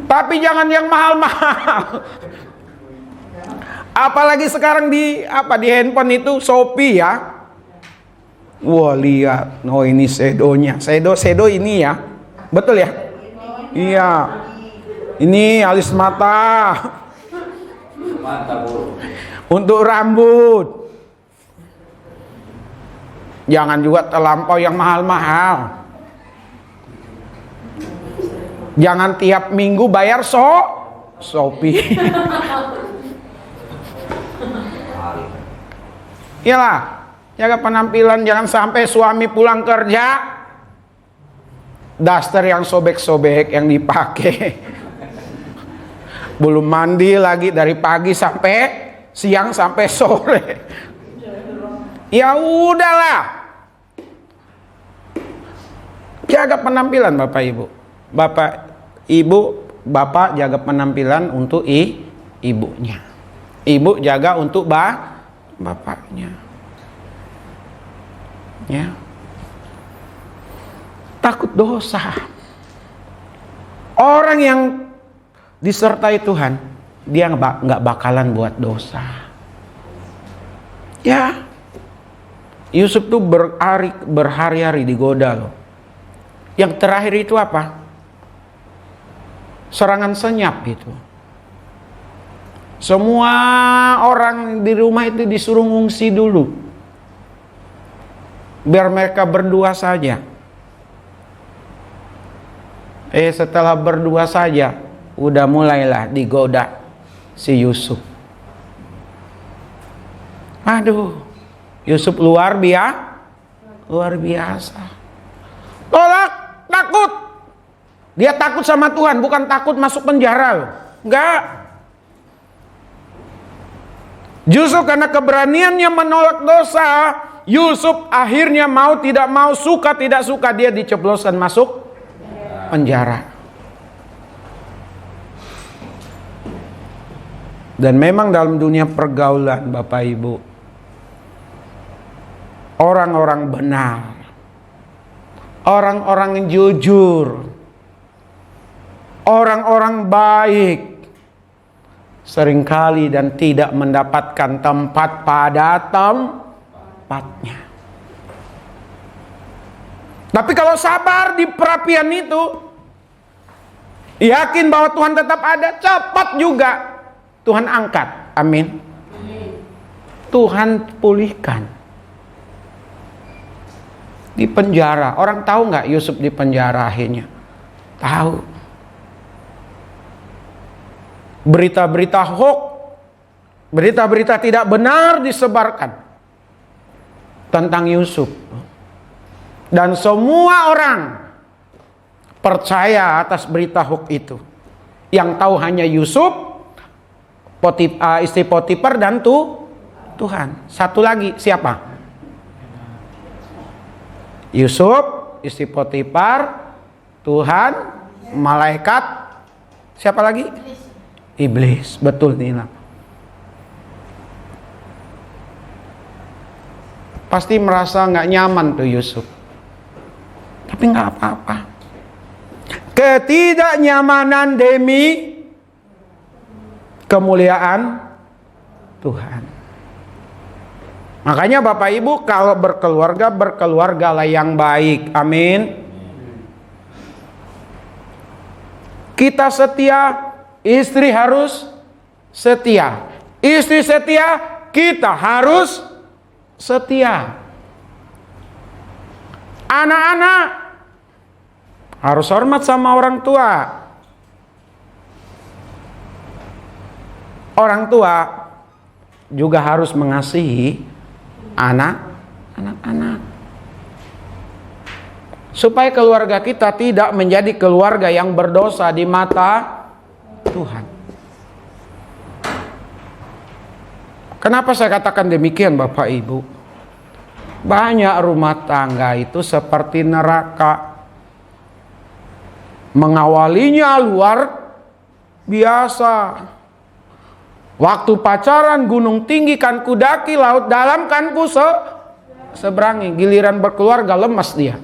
Tapi jangan yang mahal-mahal. Apalagi sekarang di handphone itu Shopee ya. Wah lihat, oh ini shadow-nya. Shadow ini ya. Betul ya? Iya. Ini alis mata. Untuk rambut. Jangan juga terlampau yang mahal-mahal. Jangan tiap minggu bayar Shopee. Iyalah, jaga penampilan, jangan sampai suami pulang kerja daster yang sobek-sobek yang dipakai. Belum mandi lagi dari pagi sampai siang sampai sore. Ya udahlah. Jaga penampilan Bapak Ibu. Bapak Ibu, Bapak jaga penampilan untuk ibunya. Ibu jaga untuk bapaknya. Ya. Takut dosa. Orang yang disertai Tuhan, dia nggak bakalan buat dosa. Ya. Yusuf tuh berhari-hari digoda loh. Yang terakhir itu apa? Serangan senyap itu. Semua orang di rumah itu disuruh ngungsi dulu. Biar mereka berdua saja. Setelah berdua saja, udah mulailah digoda si Yusuf. Aduh, Yusuf luar biasa. Tolak, takut. Dia takut sama Tuhan, bukan takut masuk penjara loh. Enggak. Justru karena keberaniannya menolak dosa, Yusuf akhirnya mau tidak mau, suka tidak suka, dia diceploskan masuk penjara. Dan memang dalam dunia pergaulan Bapak Ibu, orang-orang benar, orang-orang yang jujur, orang-orang baik seringkali dan tidak mendapatkan tempat pada tempatnya. Tapi kalau sabar di perapian itu, yakin bahwa Tuhan tetap ada, cepat juga Tuhan angkat. Amin. Tuhan pulihkan. Di penjara, orang tahu nggak Yusuf di penjara akhirnya? Tahu. Berita-berita hoax, berita-berita tidak benar disebarkan tentang Yusuf, dan semua orang percaya atas berita hoax itu. Yang tahu hanya Yusuf, istri Potifar, dan Tuhan. Satu lagi siapa? Yusuf, istri Potifar, Tuhan, malaikat, siapa lagi? Iblis. Betul Nina. Pasti merasa nggak nyaman tuh Yusuf. Tapi nggak apa-apa. Ketidaknyamanan demi kemuliaan Tuhan. Makanya Bapak Ibu kalau berkeluarga, berkeluargalah yang baik. Amin. Kita setia, istri harus setia. Istri setia, kita harus setia. Anak-anak harus hormat sama orang tua. Orang tua juga harus mengasihi anak-anak. Supaya keluarga kita tidak menjadi keluarga yang berdosa di mata Tuhan. Kenapa saya katakan demikian Bapak Ibu? Banyak rumah tangga itu seperti neraka. Mengawalinya luar biasa. Waktu pacaran gunung tinggi kan kudaki, laut dalam kan ku seberangi. Giliran berkeluarga lemas dia.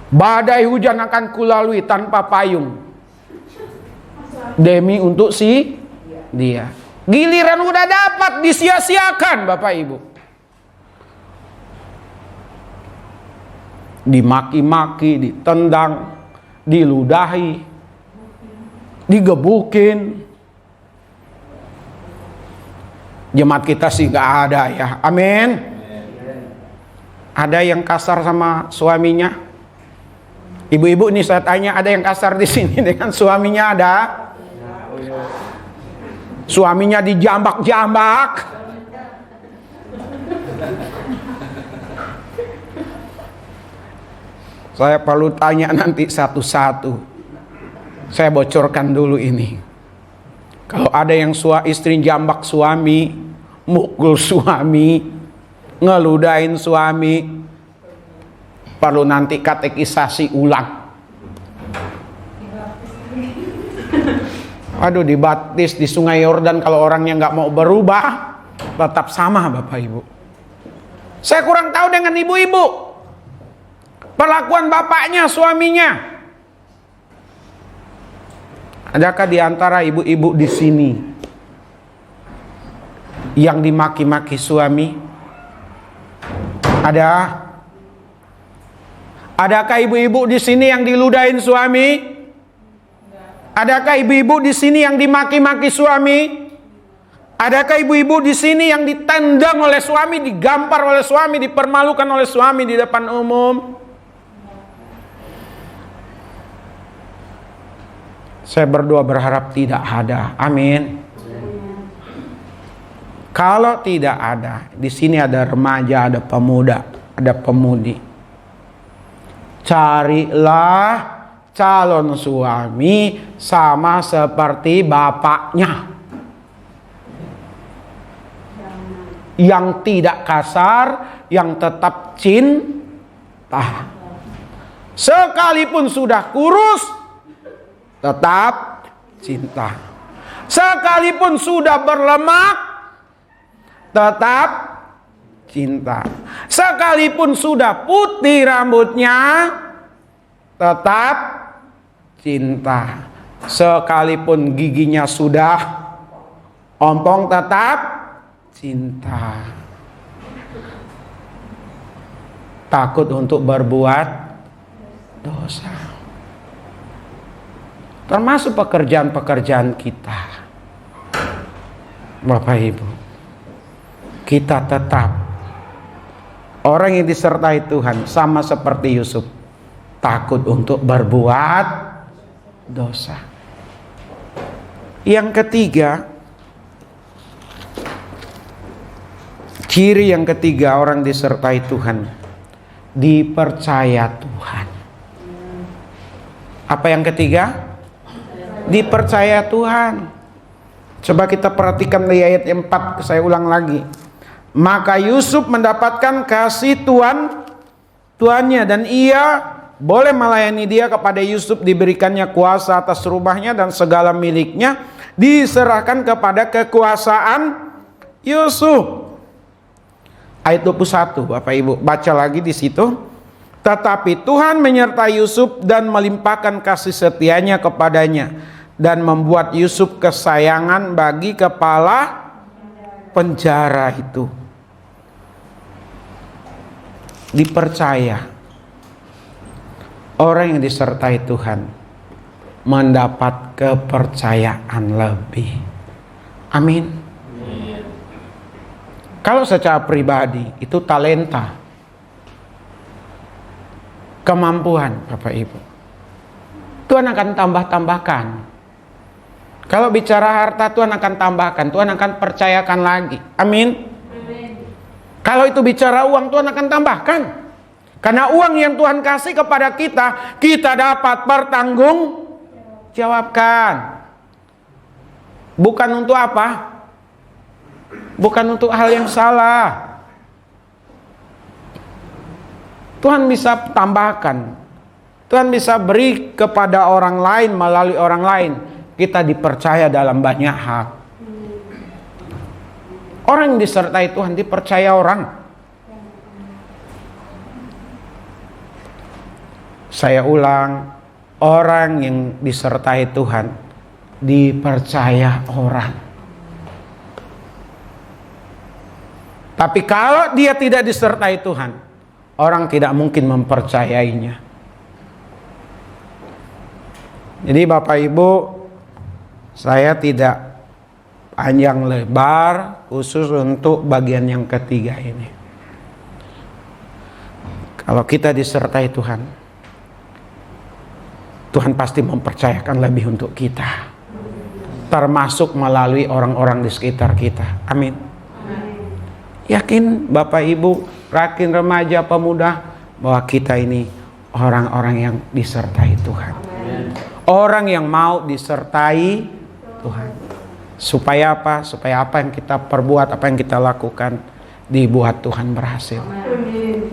Badai hujan akan kulalui tanpa payung. Demi untuk dia. Giliran udah dapat disia-siakan Bapak Ibu. Dimaki-maki, ditendang, diludahi, digebukin. Jemaat kita sih gak ada ya. Amin. Ada yang kasar sama suaminya? Ibu-ibu nih saya tanya, ada yang kasar di sini dengan suaminya? Ada? Suaminya dijambak-jambak. Saya perlu tanya nanti satu-satu. Saya bocorkan dulu ini. Kalau ada yang istri jambak suami, mukul suami, ngeludahin suami, perlu nanti katekisasi ulang. Aduh, dibaptis di Sungai Yordan. Kalau orangnya nggak mau berubah, tetap sama Bapak Ibu. Saya kurang tahu dengan ibu-ibu. Perlakuan bapaknya, suaminya. Adakah di antara ibu-ibu di sini yang dimaki-maki suami? Ada? Adakah ibu-ibu di sini yang diludahin suami? Adakah ibu-ibu di sini yang dimaki-maki suami? Adakah ibu-ibu di sini yang ditendang oleh suami, digampar oleh suami, dipermalukan oleh suami di depan umum? Saya berdoa berharap tidak ada. Amin. Kalau tidak ada, di sini ada remaja, ada pemuda, ada pemudi Carilah calon suami sama seperti bapaknya, yang tidak kasar, yang tetap cinta. Sekalipun sudah kurus, tetap cinta. Sekalipun sudah berlemak, tetap cinta. Sekalipun sudah putih rambutnya, tetap cinta. Sekalipun giginya sudah ompong, tetap cinta. Takut untuk berbuat dosa. Termasuk pekerjaan-pekerjaan kita. Bapak Ibu, kita tetap orang yang disertai Tuhan, sama seperti Yusuf, takut untuk berbuat dosa. Yang ketiga, ciri yang ketiga orang disertai Tuhan, dipercaya Tuhan. Apa yang ketiga? Dipercaya Tuhan. Coba kita perhatikan di ayat 4, saya ulang lagi. Maka Yusuf mendapatkan kasih tuannya, dan ia boleh melayani dia. Kepada Yusuf diberikannya kuasa atas rumahnya, dan segala miliknya diserahkan kepada kekuasaan Yusuf. Ayat 21, Bapak Ibu baca lagi di situ. Tetapi Tuhan menyertai Yusuf dan melimpahkan kasih setianya kepadanya, dan membuat Yusuf kesayangan bagi kepala penjara itu. Dipercaya. Orang yang disertai Tuhan mendapat kepercayaan lebih. Amin. Kalau secara pribadi itu talenta, kemampuan, Bapak Ibu, Tuhan akan tambahkan. Kalau bicara harta, Tuhan akan tambahkan, Tuhan akan percayakan lagi. Amin. Kalau itu bicara uang, Tuhan akan tambahkan. Karena uang yang Tuhan kasih kepada kita, kita dapat bertanggung jawabkan. Bukan untuk apa? Bukan untuk hal yang salah. Tuhan bisa tambahkan. Tuhan bisa beri kepada orang lain melalui orang lain. Kita dipercaya dalam banyak hal. Orang yang disertai Tuhan dipercaya orang. Saya ulang, orang yang disertai Tuhan dipercaya orang. Tapi kalau dia tidak disertai Tuhan, orang tidak mungkin mempercayainya. Jadi Bapak Ibu, saya tidak panjang lebar khusus untuk bagian yang ketiga ini. Kalau kita disertai Tuhan, Tuhan pasti mempercayakan lebih untuk kita, termasuk melalui orang-orang di sekitar kita. Amin. Yakin Bapak Ibu, rakin remaja, pemuda, bahwa kita ini orang-orang yang disertai Tuhan. Orang yang mau disertai Tuhan. Supaya apa? Supaya apa yang kita perbuat, apa yang kita lakukan, dibuat Tuhan berhasil.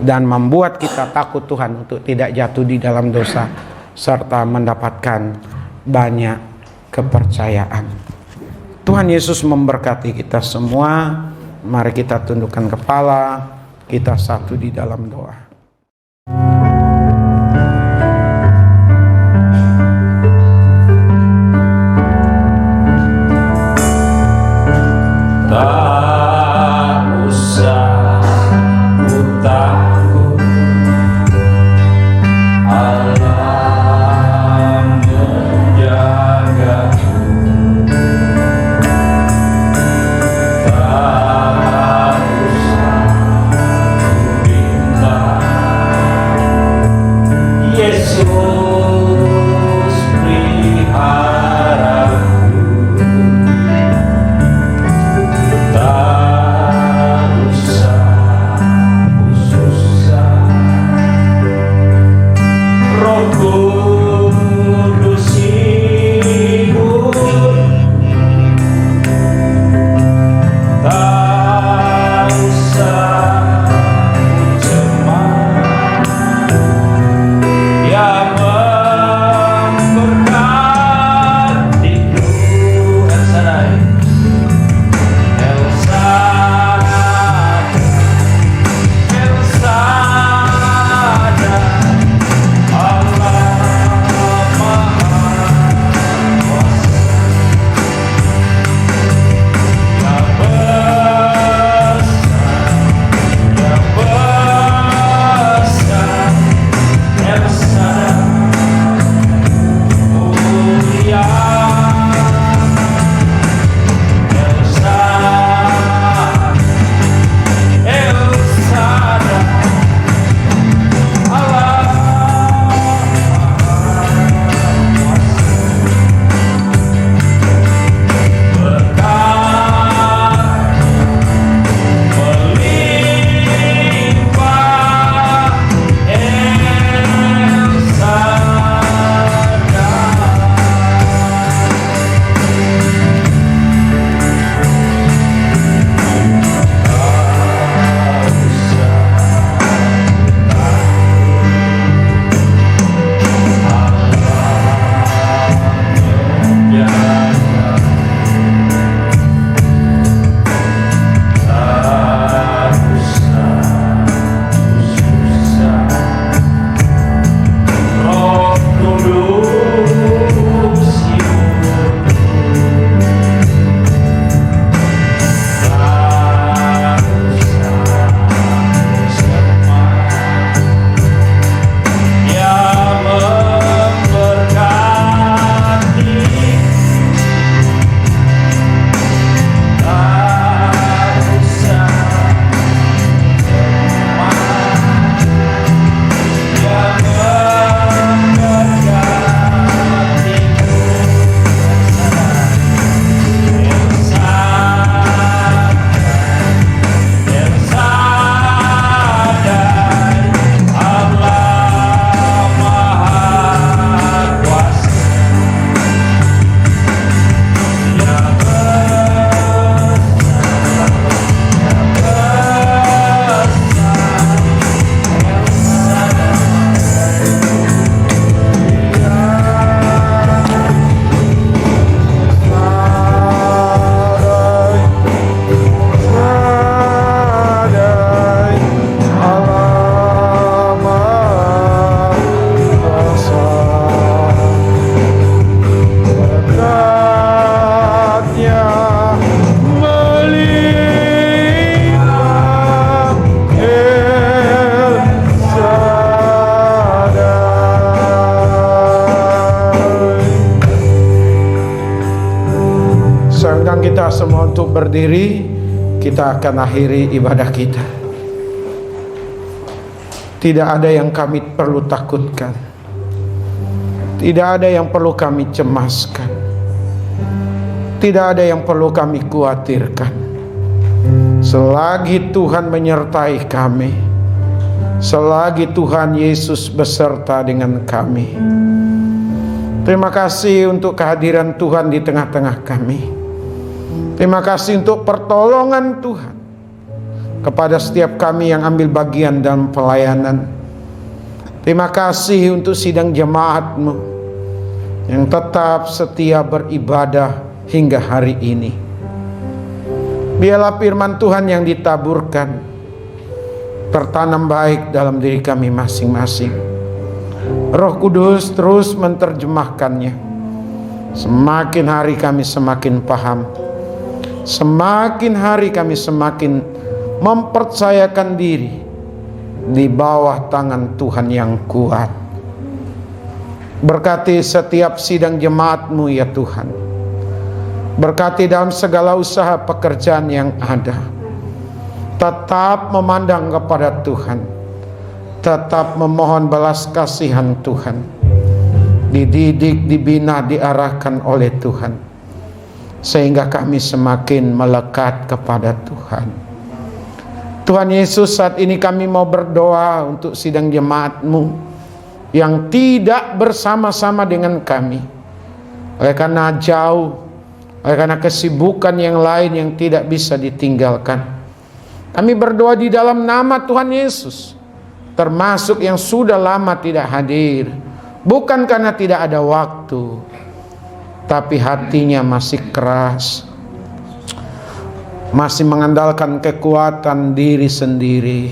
Dan membuat kita takut Tuhan untuk tidak jatuh di dalam dosa, serta mendapatkan banyak kepercayaan. Tuhan Yesus memberkati kita semua. Mari kita tundukkan kepala, kita satu di dalam doa. Tak usah ku takut, Allah menjagaku. Tak usah ku minta berdiri, kita akan akhiri ibadah kita. Tidak ada yang kami perlu takutkan. Tidak ada yang perlu kami cemaskan. Tidak ada yang perlu kami khawatirkan. Selagi Tuhan menyertai kami, selagi Tuhan Yesus beserta dengan kami. Terima kasih untuk kehadiran Tuhan di tengah-tengah kami. Terima kasih untuk pertolongan Tuhan kepada setiap kami yang ambil bagian dalam pelayanan. Terima kasih untuk sidang jemaat-Mu yang tetap setia beribadah hingga hari ini. Biarlah firman Tuhan yang ditaburkan tertanam baik dalam diri kami masing-masing. Roh Kudus terus menerjemahkannya. Semakin hari kami semakin paham. Semakin hari kami semakin mempercayakan diri di bawah tangan Tuhan yang kuat. Berkati setiap sidang jemaat-Mu ya Tuhan. Berkati dalam segala usaha pekerjaan yang ada. Tetap memandang kepada Tuhan. Tetap memohon belas kasihan Tuhan. Dididik, dibina, diarahkan oleh Tuhan. Sehingga kami semakin melekat kepada Tuhan. Tuhan Yesus, saat ini kami mau berdoa untuk sidang jemaat-Mu yang tidak bersama-sama dengan kami. Oleh karena jauh, oleh karena kesibukan yang lain yang tidak bisa ditinggalkan. Kami berdoa di dalam nama Tuhan Yesus. Termasuk yang sudah lama tidak hadir. Bukan karena tidak ada waktu, tapi hatinya masih keras. Masih mengandalkan kekuatan diri sendiri.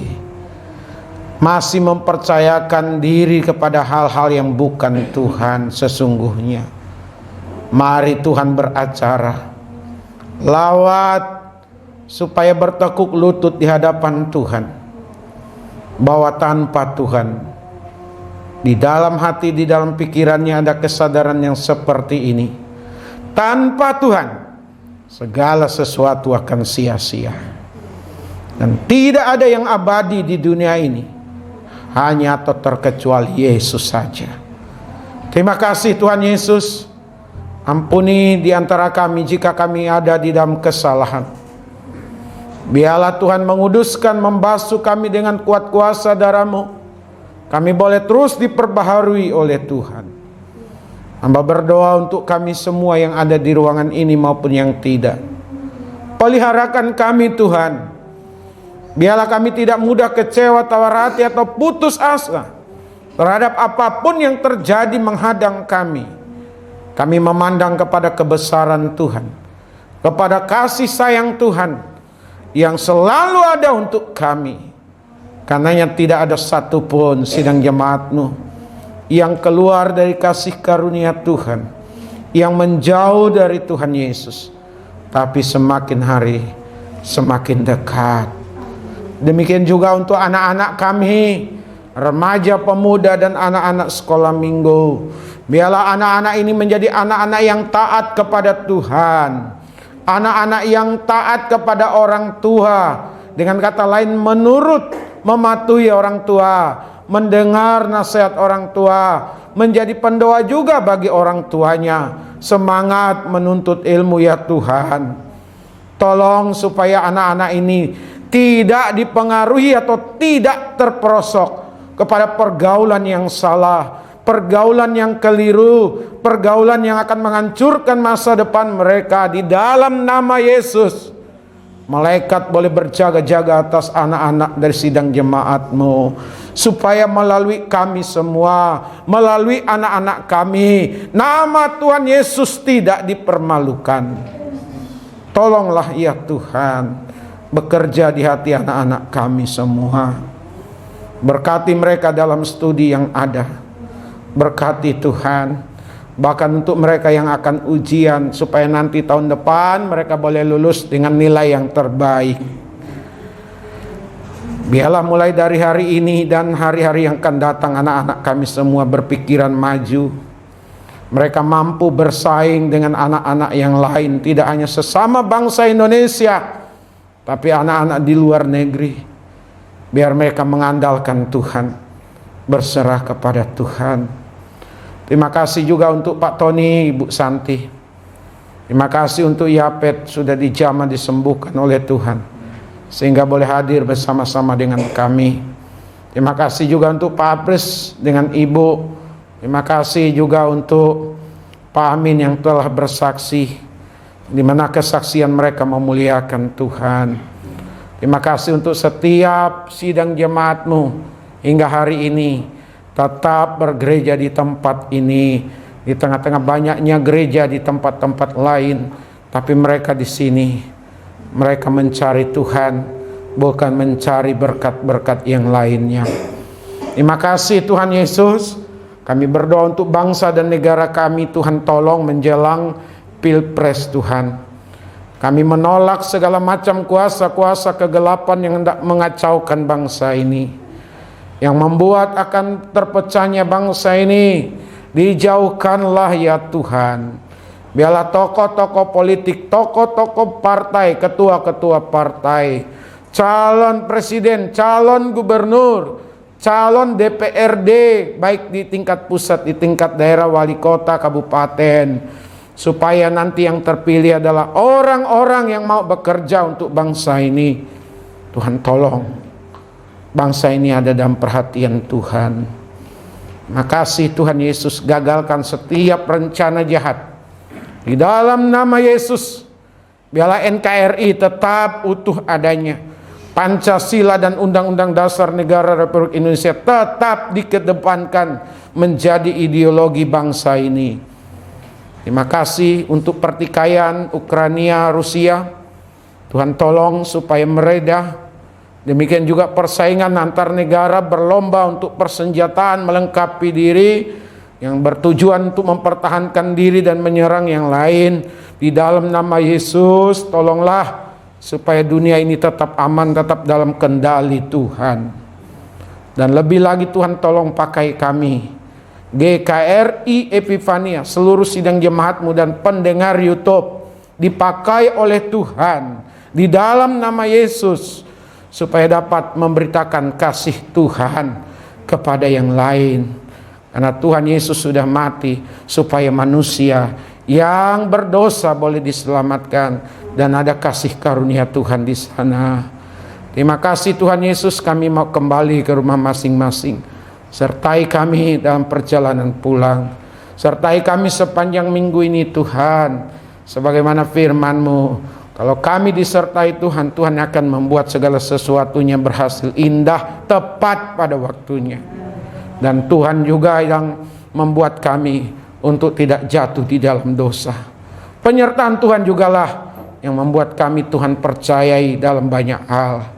Masih mempercayakan diri kepada hal-hal yang bukan Tuhan sesungguhnya. Mari Tuhan beracara. Lawat supaya bertekuk lutut di hadapan Tuhan. Bahwa tanpa Tuhan, di dalam hati, di dalam pikirannya ada kesadaran yang seperti ini. Tanpa Tuhan, segala sesuatu akan sia-sia. Dan tidak ada yang abadi di dunia ini, hanya atau terkecuali Yesus saja. Terima kasih Tuhan Yesus. Ampuni di antara kami jika kami ada di dalam kesalahan. Biarlah Tuhan menguduskan, membasuh kami dengan kuat kuasa darah-Mu. Kami boleh terus diperbaharui oleh Tuhan. Hamba berdoa untuk kami semua yang ada di ruangan ini maupun yang tidak. Peliharakan kami Tuhan. Biarlah kami tidak mudah kecewa, tawar hati atau putus asa terhadap apapun yang terjadi menghadang kami. Kami memandang kepada kebesaran Tuhan, kepada kasih sayang Tuhan yang selalu ada untuk kami. Karenanya tidak ada satupun sidang jemaat-Mu yang keluar dari kasih karunia Tuhan, yang menjauh dari Tuhan Yesus, tapi semakin hari semakin dekat. Demikian juga untuk anak-anak kami, remaja, pemuda, dan anak-anak sekolah minggu. Biarlah anak-anak ini menjadi anak-anak yang taat kepada Tuhan, anak-anak yang taat kepada orang tua. Dengan kata lain, menurut, mematuhi orang tua, mendengar nasihat orang tua, menjadi pendoa juga bagi orang tuanya, semangat menuntut ilmu ya Tuhan. Tolong supaya anak-anak ini tidak dipengaruhi atau tidak terperosok kepada pergaulan yang salah, pergaulan yang keliru, pergaulan yang akan menghancurkan masa depan mereka. Di dalam nama Yesus, malaikat boleh berjaga-jaga atas anak-anak dari sidang jemaat-Mu, supaya melalui kami semua, melalui anak-anak kami, nama Tuhan Yesus tidak dipermalukan. Tolonglah ya Tuhan, bekerja di hati anak-anak kami semua. Berkati mereka dalam studi yang ada. Berkati Tuhan, bahkan untuk mereka yang akan ujian, supaya nanti tahun depan mereka boleh lulus dengan nilai yang terbaik. Biarlah mulai dari hari ini dan hari-hari yang akan datang, anak-anak kami semua berpikiran maju, Mereka mampu bersaing dengan anak-anak yang lain, tidak hanya sesama bangsa Indonesia, tapi anak-anak di luar negeri. Biar mereka mengandalkan Tuhan, berserah kepada Tuhan. Terima kasih juga untuk Pak Tony, Ibu Santi. Terima kasih untuk Yapet, sudah dijamah disembuhkan oleh Tuhan, sehingga boleh hadir bersama-sama dengan kami. Terima kasih juga untuk Pak Apres dengan Ibu. Terima kasih juga untuk Pak Amin yang telah bersaksi, di mana kesaksian mereka memuliakan Tuhan. Terima kasih untuk setiap sidang jemaatmu hingga hari ini tetap bergereja di tempat ini, di tengah-tengah banyaknya gereja di tempat-tempat lain, tapi mereka di sini, mereka mencari Tuhan, bukan mencari berkat-berkat yang lainnya. Terima kasih Tuhan Yesus. Kami berdoa untuk bangsa dan negara kami, Tuhan tolong menjelang Pilpres Tuhan. Kami menolak segala macam kuasa-kuasa kegelapan yang hendak mengacaukan bangsa ini, yang membuat akan terpecahnya bangsa ini. Dijauhkanlah ya Tuhan. Biarlah tokoh-tokoh politik, tokoh-tokoh partai, ketua-ketua partai, calon presiden, calon gubernur, calon DPRD, baik di tingkat pusat, di tingkat daerah, wali kota, kabupaten, supaya nanti yang terpilih adalah orang-orang yang mau bekerja untuk bangsa ini. Tuhan tolong bangsa ini ada dalam perhatian Tuhan. Makasih Tuhan Yesus, gagalkan setiap rencana jahat di dalam nama Yesus. Biarlah NKRI tetap utuh adanya, Pancasila dan Undang-Undang Dasar Negara Republik Indonesia tetap dikedepankan menjadi ideologi bangsa ini. Terima kasih untuk pertikaian Ukraina Rusia. Tuhan tolong supaya mereda. Demikian juga persaingan antar negara berlomba untuk persenjataan melengkapi diri, yang bertujuan untuk mempertahankan diri dan menyerang yang lain. Di dalam nama Yesus, tolonglah supaya dunia ini tetap aman, tetap dalam kendali Tuhan. Dan lebih lagi Tuhan tolong pakai kami, GKRI Epifania, seluruh sidang jemaatmu dan pendengar YouTube, dipakai oleh Tuhan di dalam nama Yesus, supaya dapat memberitakan kasih Tuhan kepada yang lain. Karena Tuhan Yesus sudah mati supaya manusia yang berdosa boleh diselamatkan, dan ada kasih karunia Tuhan di sana. Terima kasih Tuhan Yesus, kami mau kembali ke rumah masing-masing. Sertai kami dalam perjalanan pulang. Sertai kami sepanjang minggu ini Tuhan. Sebagaimana firman-Mu, kalau kami disertai Tuhan, Tuhan akan membuat segala sesuatunya berhasil, indah, tepat pada waktunya. Dan Tuhan juga yang membuat kami untuk tidak jatuh di dalam dosa. Penyertaan Tuhan jugalah yang membuat kami Tuhan percayai dalam banyak hal.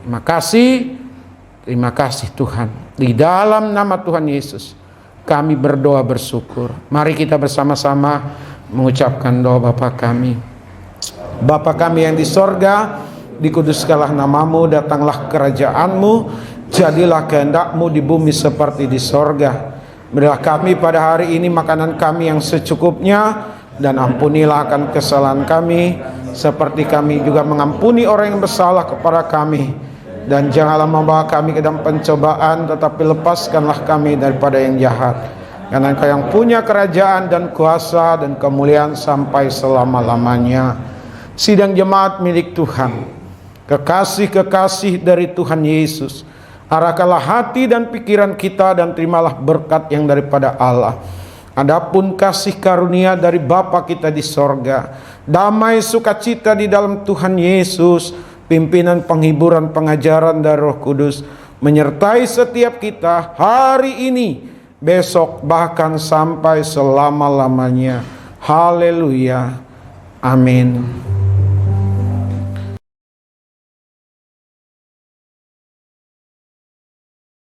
Terima kasih Tuhan. Di dalam nama Tuhan Yesus kami berdoa bersyukur. Mari kita bersama-sama mengucapkan doa Bapa kami. Bapa kami yang di sorga, dikuduskanlah namamu, datanglah kerajaan-Mu, jadilah kehendak-Mu di bumi seperti di sorga. Berilah kami pada hari ini makanan kami yang secukupnya, dan ampunilah akan kesalahan kami, seperti kami juga mengampuni orang yang bersalah kepada kami. Dan janganlah membawa kami ke dalam pencobaan, tetapi lepaskanlah kami daripada yang jahat. Karena Engkau yang punya kerajaan dan kuasa dan kemuliaan sampai selama-lamanya. Sidang jemaat milik Tuhan, kekasih-kekasih dari Tuhan Yesus, arahkanlah hati dan pikiran kita dan terimalah berkat yang daripada Allah. Adapun kasih karunia dari Bapa kita di sorga, damai sukacita di dalam Tuhan Yesus, pimpinan penghiburan pengajaran dari Roh Kudus menyertai setiap kita hari ini, besok, bahkan sampai selama-lamanya. Haleluya. Amin.